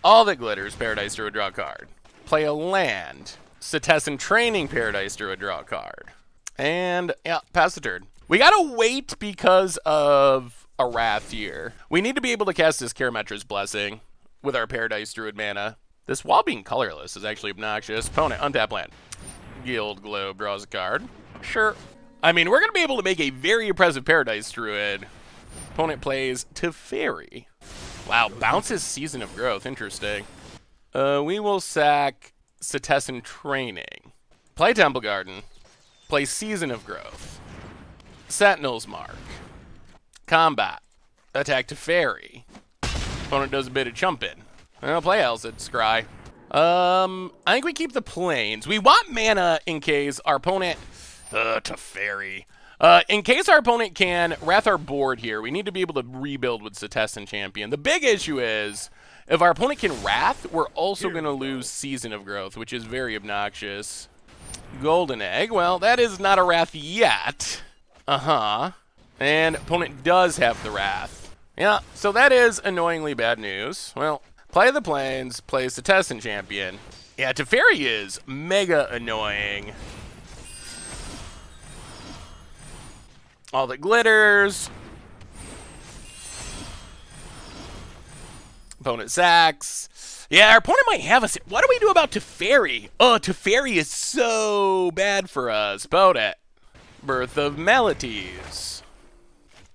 All that glitters, Paradise Druid, draw a card. Play a land. Setessan Training, Paradise Druid, draw a card. And, yeah, pass the turn. We gotta wait because of a Wrath here. We need to be able to cast this Karametra's Blessing with our Paradise Druid mana. This, while being colorless, is actually obnoxious. Opponent, untap land. Guild Globe, draws a card. Sure. I mean, we're gonna be able to make a very impressive Paradise Druid. Opponent plays Teferi. Wow, bounces Season of Growth. Interesting. We will sack Setessan Training. Play Temple Garden. Play Season of Growth. Sentinel's Mark. Combat. Attack Teferi. Opponent does a bit of chumping. I'll play Alciad Scry. I think we keep the Plains. We want mana in case our opponent... Teferi. In case our opponent can Wrath our board here, we need to be able to rebuild with Setessan Champion. The big issue is, if our opponent can Wrath, we're also going to lose Season of Growth, which is very obnoxious. Golden Egg, well, that is not a Wrath yet. And opponent does have the Wrath. Yeah, so that is annoyingly bad news. Well, play the Plains, play Setessan Champion. Yeah, Teferi is mega annoying. All that glitters. Opponent sacks. Yeah, our opponent might have us. What do we do about Teferi? Oh, Teferi is so bad for us. Opponent. Birth of Melodies.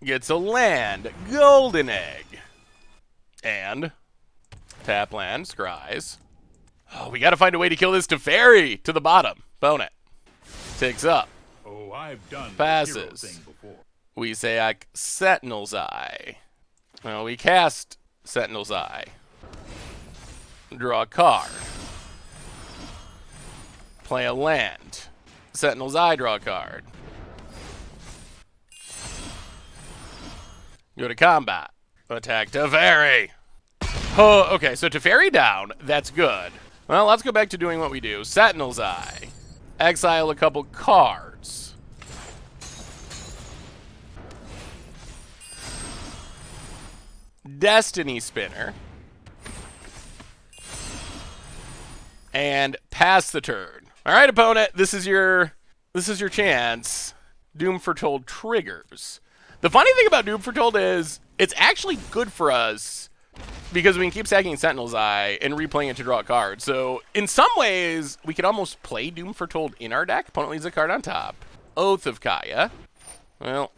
Gets a land. Golden Egg. And tap land. Scries. Oh, we got to find a way to kill this Teferi to the bottom. Opponent. Takes up. Oh, I've done passes. The hero thing before. We say Sentinel's Eye. Well, we cast Sentinel's Eye. Draw a card. Play a land. Sentinel's Eye, draw a card. Go to combat. Attack Teferi. Oh, okay, so Teferi down. That's good. Well, let's go back to doing what we do. Sentinel's Eye. Exile a couple cards. Destiny Spinner. And pass the turn. All right, opponent, this is your chance. Doom Foretold triggers. The funny thing about Doom Foretold is it's actually good for us because we can keep sacking Sentinel's Eye and replaying it to draw a card. So in some ways, we could almost play Doom Foretold in our deck. Opponent leaves a card on top. Oath of Kaya. Well,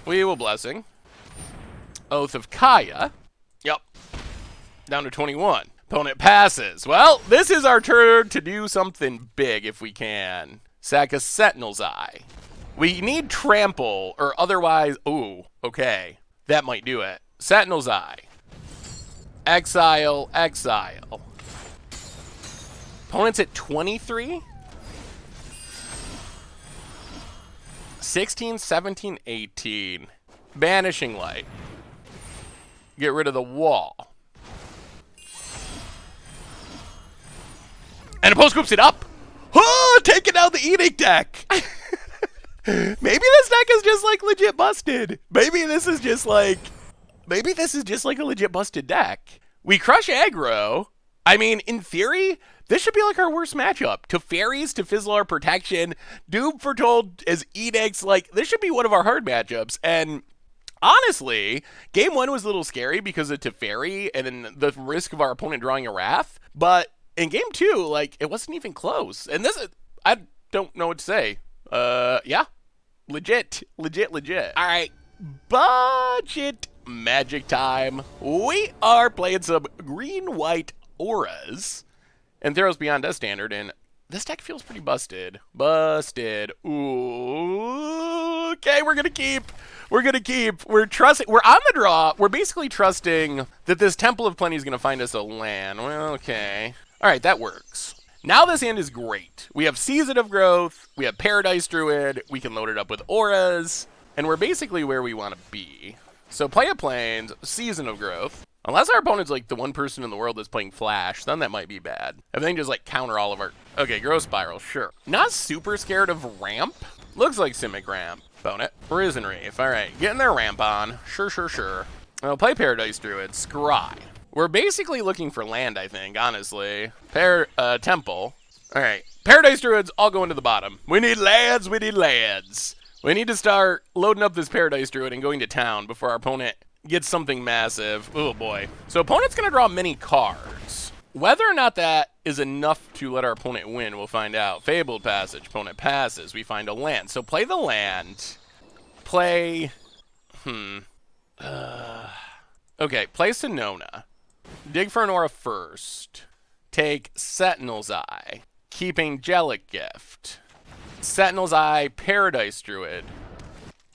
we will Blessing. Oath of Kaya. Yep. Down to 21. Opponent passes. Well, this is our turn to do something big if we can. Sack a Sentinel's Eye. We need Trample, or otherwise... Ooh, okay. That might do it. Sentinel's Eye. Exile, exile. Opponent's at 23? 16, 17, 18. Banishing Light. Get rid of the wall. And opponent scoops it up. Oh, taking out the Edict deck. Maybe this deck is just like legit busted. Maybe this is just like a legit busted deck. We crush aggro. I mean, in theory, this should be like our worst matchup. Teferis to Fizzle our protection, Doom Foretold as Edicts. Like, this should be one of our hard matchups. And honestly, game 1 was a little scary because of Teferi and then the risk of our opponent drawing a Wrath. But in game 2, like, it wasn't even close. And this, I don't know what to say. Yeah. Legit. All right. Budget magic time. We are playing some green-white auras and Theros Beyond Death Standard, and this deck feels pretty busted. Ooh. Okay, we're gonna keep. We're trusting. We're on the draw. We're basically trusting that this Temple of Plenty is gonna find us a land. Well, okay. All right, that works. Now this hand is great. We have Season of Growth. We have Paradise Druid. We can load it up with auras, and we're basically where we want to be. So play a Plains, Season of Growth. Unless our opponent's like the one person in the world that's playing Flash, then that might be bad. If they can just like counter all of our... Okay, Growth Spiral, sure. Not super scared of Ramp. Looks like Simic Ramp. Bone it. Risen Reef. All right, getting their Ramp on. Sure. I'll play Paradise Druid, Scry. We're basically looking for land, I think, honestly. Temple. All right, Paradise Druids all go into the bottom. We need lands. We need to start loading up this Paradise Druid and going to town before our opponent gets something massive. Oh boy. So opponent's gonna draw many cards. Whether or not that is enough to let our opponent win, we'll find out. Fabled Passage. Opponent passes. We find a land. So play the land. Play... Okay, play Sonona. Dig for an aura first. Take Sentinel's Eye. Keep Angelic Gift. Sentinel's Eye, Paradise Druid.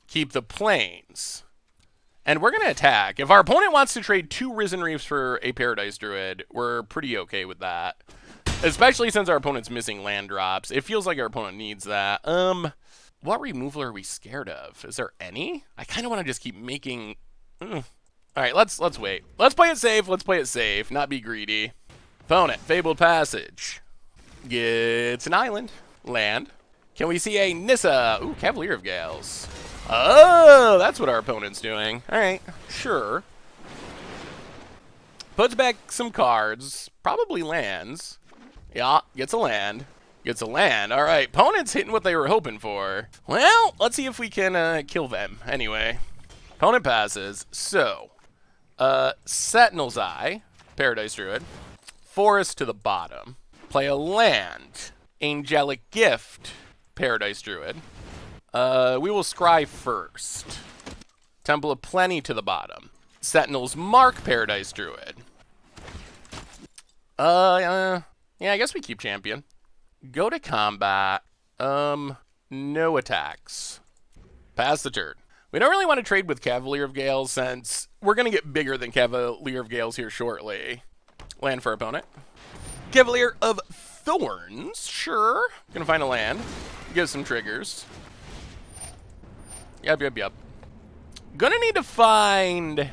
Keep the Plains. And we're going to attack. If our opponent wants to trade 2 Risen Reefs for a Paradise Druid, we're pretty okay with that. Especially since our opponent's missing land drops. It feels like our opponent needs that. What removal are we scared of? Is there any? I kind of want to just keep making... All right, let's wait. Let's play it safe. Not be greedy. Opponent, Fabled Passage. Gets an island. Land. Can we see a Nissa? Ooh, Cavalier of Gales. Oh, that's what our opponent's doing. All right, sure. Puts back some cards. Probably lands. Yeah, gets a land. All right, opponent's hitting what they were hoping for. Well, let's see if we can kill them. Anyway, opponent passes. So, Sentinel's Eye, Paradise Druid. Forest to the bottom. Play a land. Angelic Gift, Paradise Druid. We will scry first. Temple of Plenty to the bottom. Sentinel's Mark, Paradise Druid. Yeah, I guess we keep Champion. Go to combat. No attacks. Pass the turn. We don't really want to trade with Cavalier of Gales since we're going to get bigger than Cavalier of Gales here shortly. Land for opponent. Cavalier of Thorns, sure. Gonna find a land. Give some triggers. Yep. Gonna need to find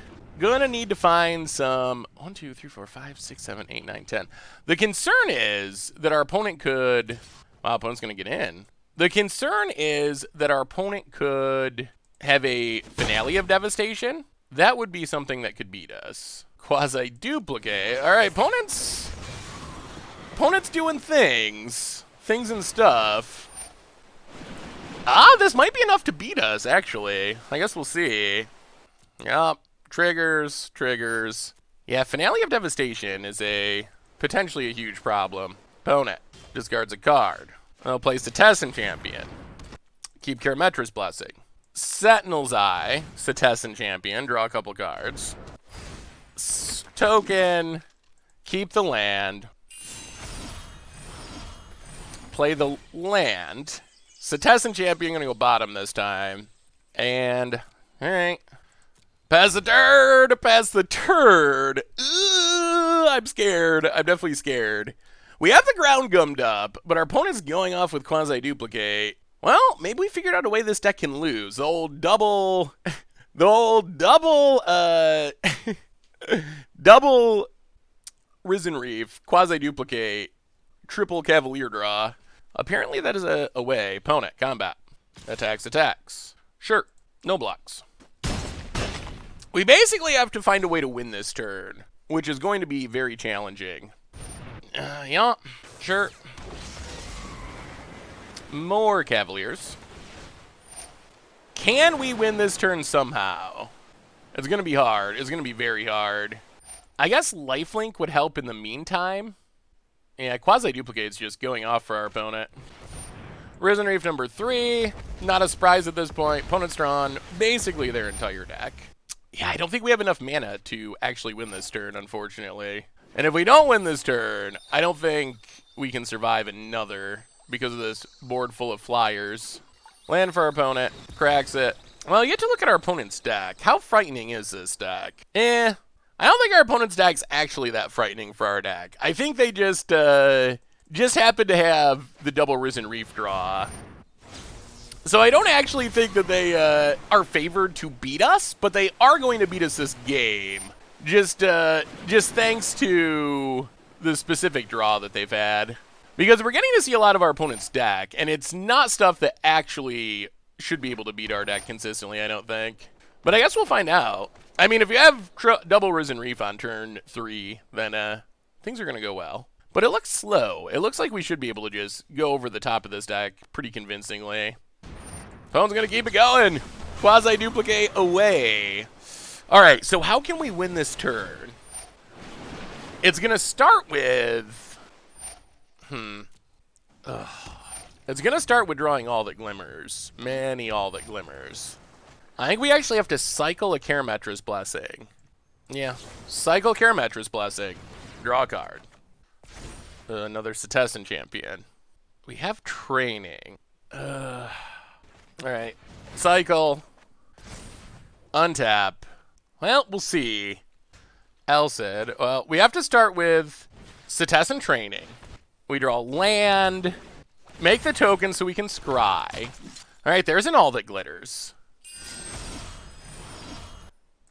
some 1, 2, 3, 4, 5, 6, 7, 8, 9, 10. The concern is that our opponent could... Wow, opponent's gonna get in. The concern is that our opponent could have a Finale of Devastation. That would be something that could beat us. Quasi-duplicate. All right, opponent's doing things and stuff. This might be enough to beat us, actually. I guess we'll see. Yup, triggers. Yeah, Finale of Devastation is potentially a huge problem. Opponent discards a card. I'll play Setessan Champion. Keep Karametra's Blessing. Sentinel's Eye, Setessan Champion. Draw a couple cards. Token. Keep the land. Play the land. Setessan Champion, gonna go bottom this time. And, alright. Pass the turd! Ooh, I'm scared. I'm definitely scared. We have the ground gummed up, but our opponent's going off with Quasi-Duplicate. Well, maybe we figured out a way this deck can lose. The old double... double Risen Reef, Quasi-Duplicate, triple Cavalier draw. Apparently that is a way. Opponent, combat. Attacks. Sure, no blocks. We basically have to find a way to win this turn, which is going to be very challenging. Yeah, sure. More Cavaliers. Can we win this turn somehow? It's going to be hard. It's going to be very hard. I guess Lifelink would help in the meantime. Yeah, Quasi-Duplicate's just going off for our opponent. Risen Reef number 3. Not a surprise at this point. Opponent's drawn basically their entire deck. Yeah, I don't think we have enough mana to actually win this turn, unfortunately. And if we don't win this turn, I don't think we can survive another because of this board full of flyers. Land for our opponent. Cracks it. Well, you have to look at our opponent's deck. How frightening is this deck? I don't think our opponent's deck's actually that frightening for our deck. I think they just happen to have the double Risen Reef draw. So I don't actually think that they are favored to beat us, but they are going to beat us this game. Just thanks to the specific draw that they've had. Because we're getting to see a lot of our opponent's deck, and it's not stuff that actually should be able to beat our deck consistently, I don't think. But I guess we'll find out. I mean, if you have double Risen Reef on turn 3, then things are going to go well. But it looks slow. It looks like we should be able to just go over the top of this deck pretty convincingly. Opponent's going to keep it going. Quasi-Duplicate away. All right, so how can we win this turn? It's going to start with... It's going to start with drawing All That Glimmers. Many All That Glimmers. I think we actually have to cycle a Karametra's Blessing. Yeah. Cycle Karametra's Blessing. Draw a card. Another Setessan Champion. We have Training. Alright. Cycle. Untap. Well, we'll see. Elsid. Well, we have to start with Setessan Training. We draw land. Make the token so we can scry. Alright, there's an All That Glitters.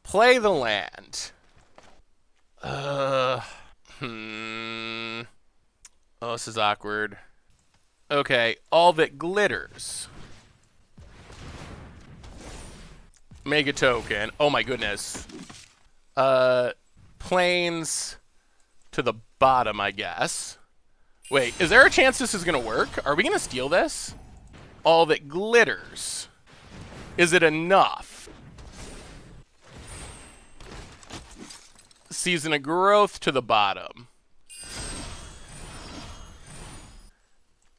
Play the land. Oh, this is awkward. Okay, All That Glitters. Make a token. Oh my goodness. Planes to the bottom, I guess. Wait, is there a chance this is going to work? Are we going to steal this? All That Glitters. Is it enough? Season of Growth to the bottom.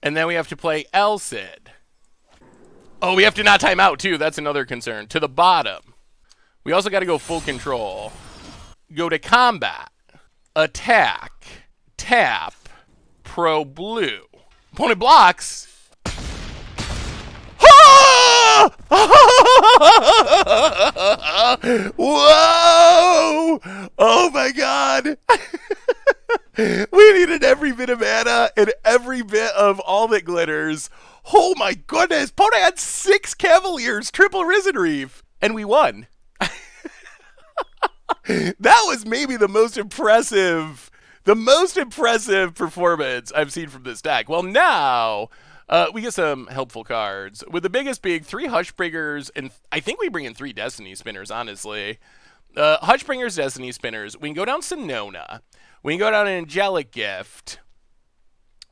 And then we have to play Elsid. Oh, we have to not time out, too. That's another concern. To the bottom. We also got to go full control. Go to combat. Attack. Tap. Pro blue. Opponent blocks. Whoa! Oh my god! We needed every bit of mana and every bit of All That Glitters. Oh my goodness! Opponent had 6 Cavaliers, triple Risen Reef, and we won. That was maybe the most impressive performance I've seen from this deck. Well, now we get some helpful cards. With the biggest being 3 Hushbringers, and I think we bring in 3 Destiny Spinners, honestly. Hushbringers, Destiny Spinners. We can go down Sonona. We can go down Angelic Gift.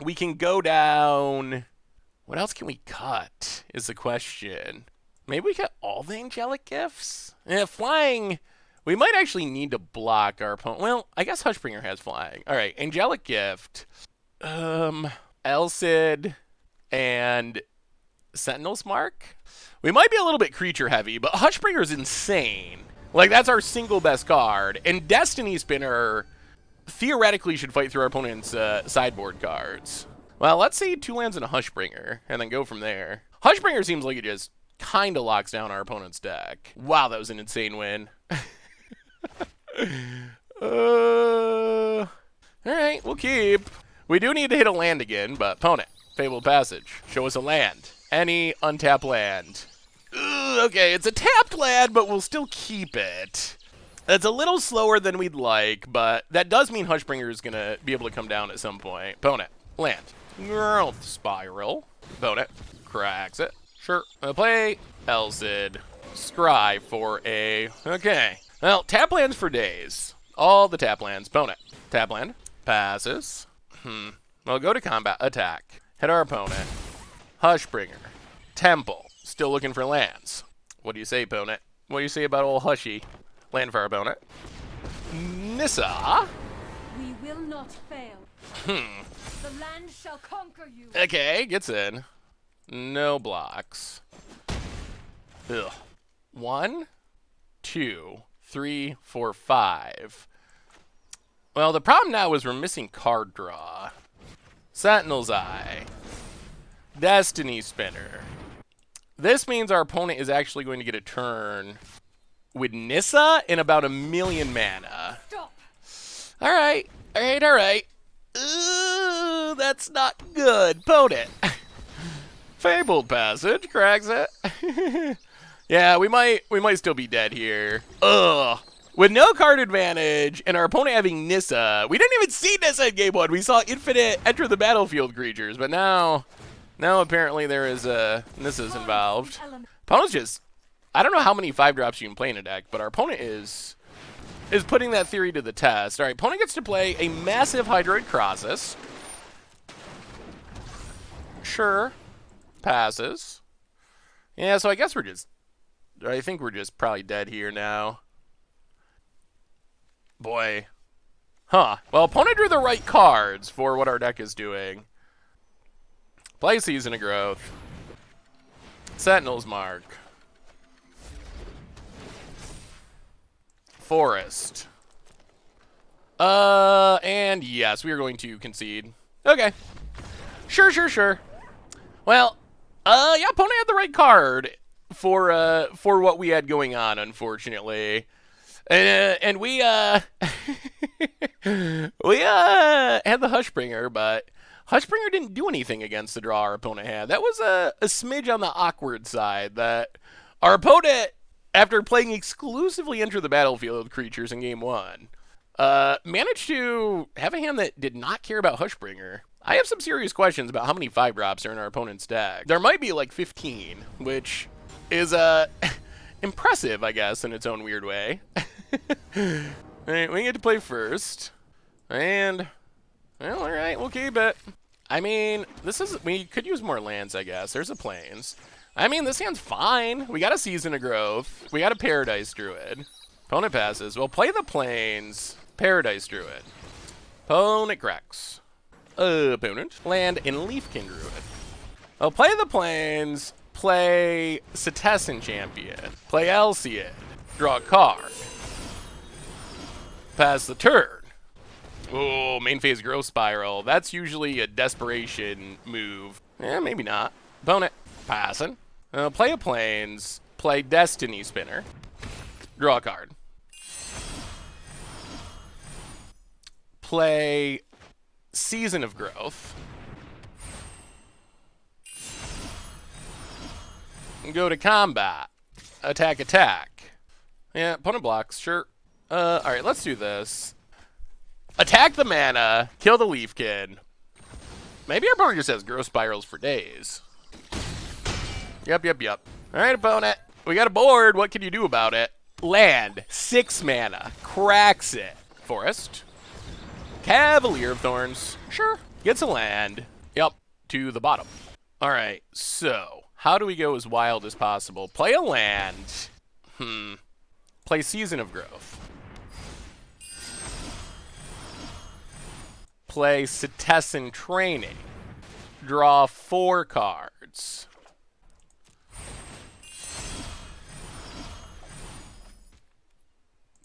We can go down... What else can we cut, is the question. Maybe we cut all the Angelic Gifts? Yeah, flying... We might actually need to block our opponent. Well, I guess Hushbringer has flying. All right, Angelic Gift. Elsid and Sentinel's Mark. We might be a little bit creature heavy, but Hushbringer is insane. Like, that's our single best card. And Destiny Spinner theoretically should fight through our opponent's sideboard cards. Well, let's say 2 lands and a Hushbringer, and then go from there. Hushbringer seems like it just kind of locks down our opponent's deck. Wow, that was an insane win. Alright, we'll keep. We do need to hit a land again, but opponent, Fabled Passage, show us a land. Any untapped land. Okay, it's a tapped land, but we'll still keep it. That's a little slower than we'd like, but that does mean Hushbringer is going to be able to come down at some point. Opponent, land. Growth Spiral. Opponent, cracks it. Sure. I'll play Elsid. Scry for a... Okay. Well, tap lands for days. All the tap lands. Opponent. Tap land. Passes. Well, go to combat, attack, hit our opponent, Hushbringer, Temple, still looking for lands. What do you say, opponent? What do you say about old Hushy? Land for our opponent. Nissa. We will not fail. The land shall conquer you. Okay, gets in. No blocks. Ugh. 1, 2, 3, 4, 5. Well, the problem now is we're missing card draw. Sentinel's Eye. Destiny Spinner. This means our opponent is actually going to get a turn with Nissa in about 1 million mana. Stop. Alright, alright. Ooh, that's not good. Opponent. Fabled Passage, cracks it. Yeah, we might still be dead here. Ugh. With no card advantage and our opponent having Nissa, we didn't even see Nissa in game 1. We saw infinite enter the battlefield creatures, but now apparently there is Nissa's involved. Opponent's just, I don't know how many 5-drops you can play in a deck, but our opponent is putting that theory to the test. All right, opponent gets to play a massive Hydroid Crossus. Sure. Passes. Yeah, so I guess I think we're just probably dead here now. Boy. Huh. Well, opponent drew the right cards for what our deck is doing. Play Season of Growth. Sentinel's Mark. Forest. And yes, we are going to concede. Okay. Sure. Well, yeah, opponent had the right card for what we had going on, unfortunately. And we had the Hushbringer, but Hushbringer didn't do anything against the draw our opponent had. That was a smidge on the awkward side, that our opponent, after playing exclusively Enter the Battlefield creatures in game 1, managed to have a hand that did not care about Hushbringer. I have some serious questions about how many 5-drops are in our opponent's deck. There might be like 15, which is impressive, I guess, in its own weird way. Alright, we get to play first. And, well, alright, we'll keep it. I mean, we could use more lands, I guess. There's a Plains. I mean, this hand's fine. We got a Season of Growth. We got a Paradise Druid. Opponent passes. Well, play the Plains. Paradise Druid. Opponent cracks. Opponent. Land in Leafkin Druid. Well, play the Plains. Play Setessan Champion. Play Elciad. Draw a card. Pass the turn. Oh, main phase Growth Spiral. That's usually a desperation move. Eh, maybe not. Opponent. Passing. Play a Plains. Play Destiny Spinner. Draw a card. Play Season of Growth. Go to combat. Attack. Yeah, opponent blocks, sure. Alright, let's do this. Attack the mana, kill the Leafkin. Maybe our opponent just has Growth Spirals for days. Yep. Alright, opponent. We got a board. What can you do about it? Land. 6 mana. Cracks it. Forest. Cavalier of Thorns. Sure. Gets a land. Yep. To the bottom. Alright, so how do we go as wild as possible? Play a land. Play Season of Growth. Play Setessan Training. Draw 4 cards.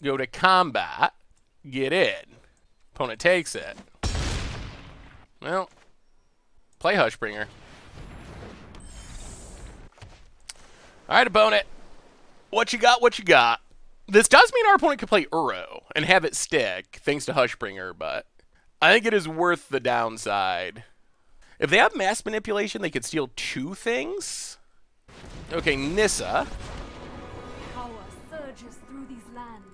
Go to combat. Get in. Opponent takes it. Well, play Hushbringer. Alright, opponent. What you got? This does mean our opponent could play Uro and have it stick, thanks to Hushbringer, but I think it is worth the downside. If they have mass manipulation, they could steal 2 things. Okay, Nissa. Power surges through these lands.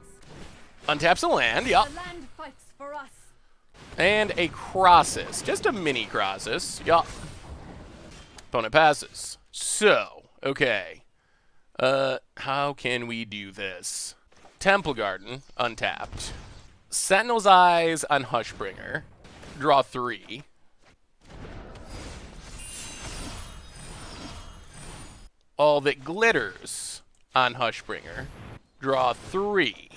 Untaps a land, yup. The land fights for us. And a Crossus. Just a mini Crossus, yup. Opponent passes. So, okay. How can we do this? Temple Garden, untapped. Sentinel's Eyes on Hushbringer. draw 3. All that glitters on Hushbringer, draw 3.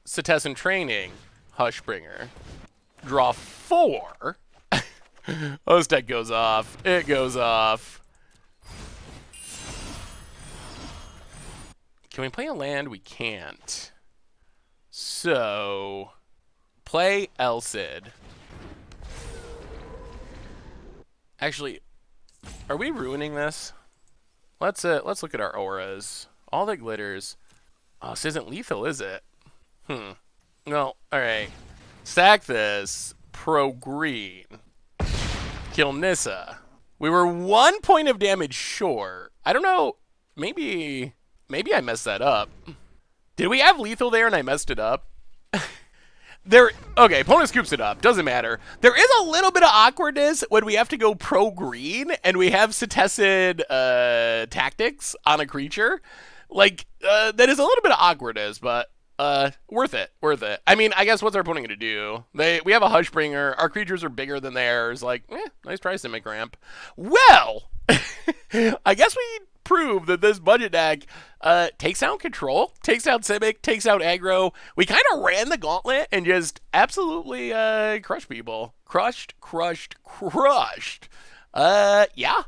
Setessan Training, Hushbringer, draw 4. Oh, this deck goes off. It goes off. Can we play a land? We can't. So, play Elcid. Actually, are we ruining this? Let's look at our auras. All that glitters. Oh, this isn't lethal, is it? Well, alright. Sack this. Pro green. Kill Nissa. We were 1 point of damage short. I don't know. Maybe I messed that up. Did we have lethal there and I messed it up? Okay, opponent scoops it up. Doesn't matter. There is a little bit of awkwardness when we have to go pro green and we have Setessan tactics on a creature. Like, that is a little bit of awkwardness, but worth it. Worth it. I mean, I guess what's our opponent going to do? We have a Hushbringer. Our creatures are bigger than theirs. Like, nice try, Simic Ramp. Well, I guess we prove that this budget deck takes out control, takes out Simic, takes out aggro. We kind of ran the gauntlet and just absolutely crushed people. Crushed. Yeah.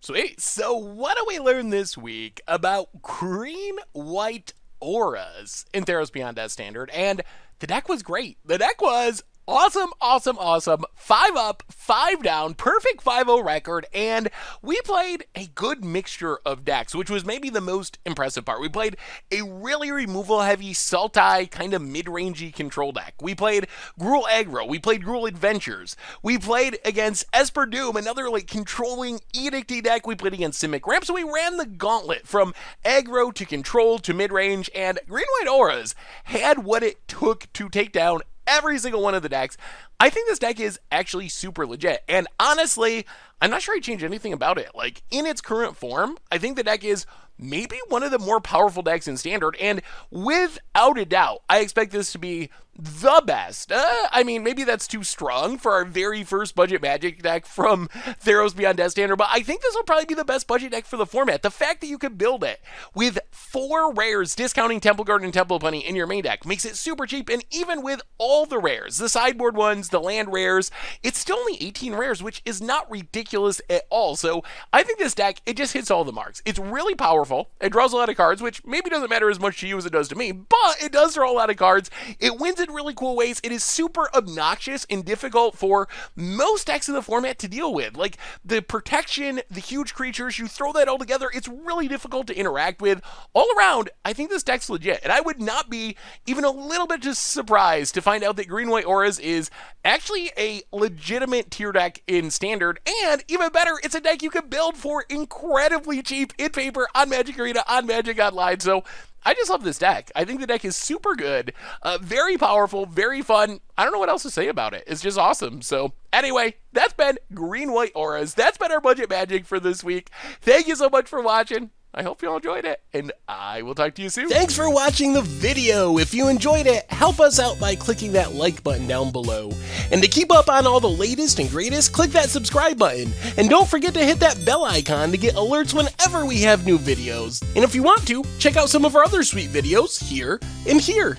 Sweet. So what do we learn this week about green-white auras in Theros Beyond Death Standard? And the deck was great. The deck was awesome. 5 up, 5 down, perfect 5-0 record, and we played a good mixture of decks, which was maybe the most impressive part. We played a really removal-heavy, Sultai, kind of mid-rangey control deck. We played Gruul Aggro. We played Gruul Adventures. We played against Esper Doom, another like controlling edicty deck. We played against Simic Ramp, so we ran the gauntlet from aggro to control to mid-range, and green-white auras had what it took to take down every single one of the decks. I think this deck is actually super legit. And honestly, I'm not sure I changed anything about it. Like, in its current form, I think the deck is maybe one of the more powerful decks in Standard. And without a doubt, I expect this to be the best. I mean, maybe that's too strong for our very first budget Magic deck from Theros Beyond Death Standard, but I think this will probably be the best budget deck for the format. The fact that you could build it with 4 rares, discounting Temple Guard and Temple Bunny in your main deck, makes it super cheap, and even with all the rares, the sideboard ones, the land rares, it's still only 18 rares, which is not ridiculous at all. So I think this deck, it just hits all the marks. It's really powerful. It draws a lot of cards, which maybe doesn't matter as much to you as it does to me, but it does draw a lot of cards. It wins in really cool ways. It is super obnoxious and difficult for most decks in the format to deal with. Like, the protection, the huge creatures, you throw that all together, it's really difficult to interact with. All around, I think this deck's legit, and I would not be even a little bit just surprised to find out that green-white auras is actually a legitimate tier deck in Standard, and even better, it's a deck you can build for incredibly cheap in paper, on Magic Arena, on Magic Online. So I just love this deck. I think the deck is super good, very powerful, very fun. I don't know what else to say about it. It's just awesome. So anyway, that's been green-white auras. That's been our budget Magic for this week. Thank you so much for watching. I hope you all enjoyed it, and I will talk to you soon. Thanks for watching the video. If you enjoyed it, help us out by clicking that like button down below. And to keep up on all the latest and greatest, click that subscribe button. And don't forget to hit that bell icon to get alerts whenever we have new videos. And if you want to, check out some of our other sweet videos here and here.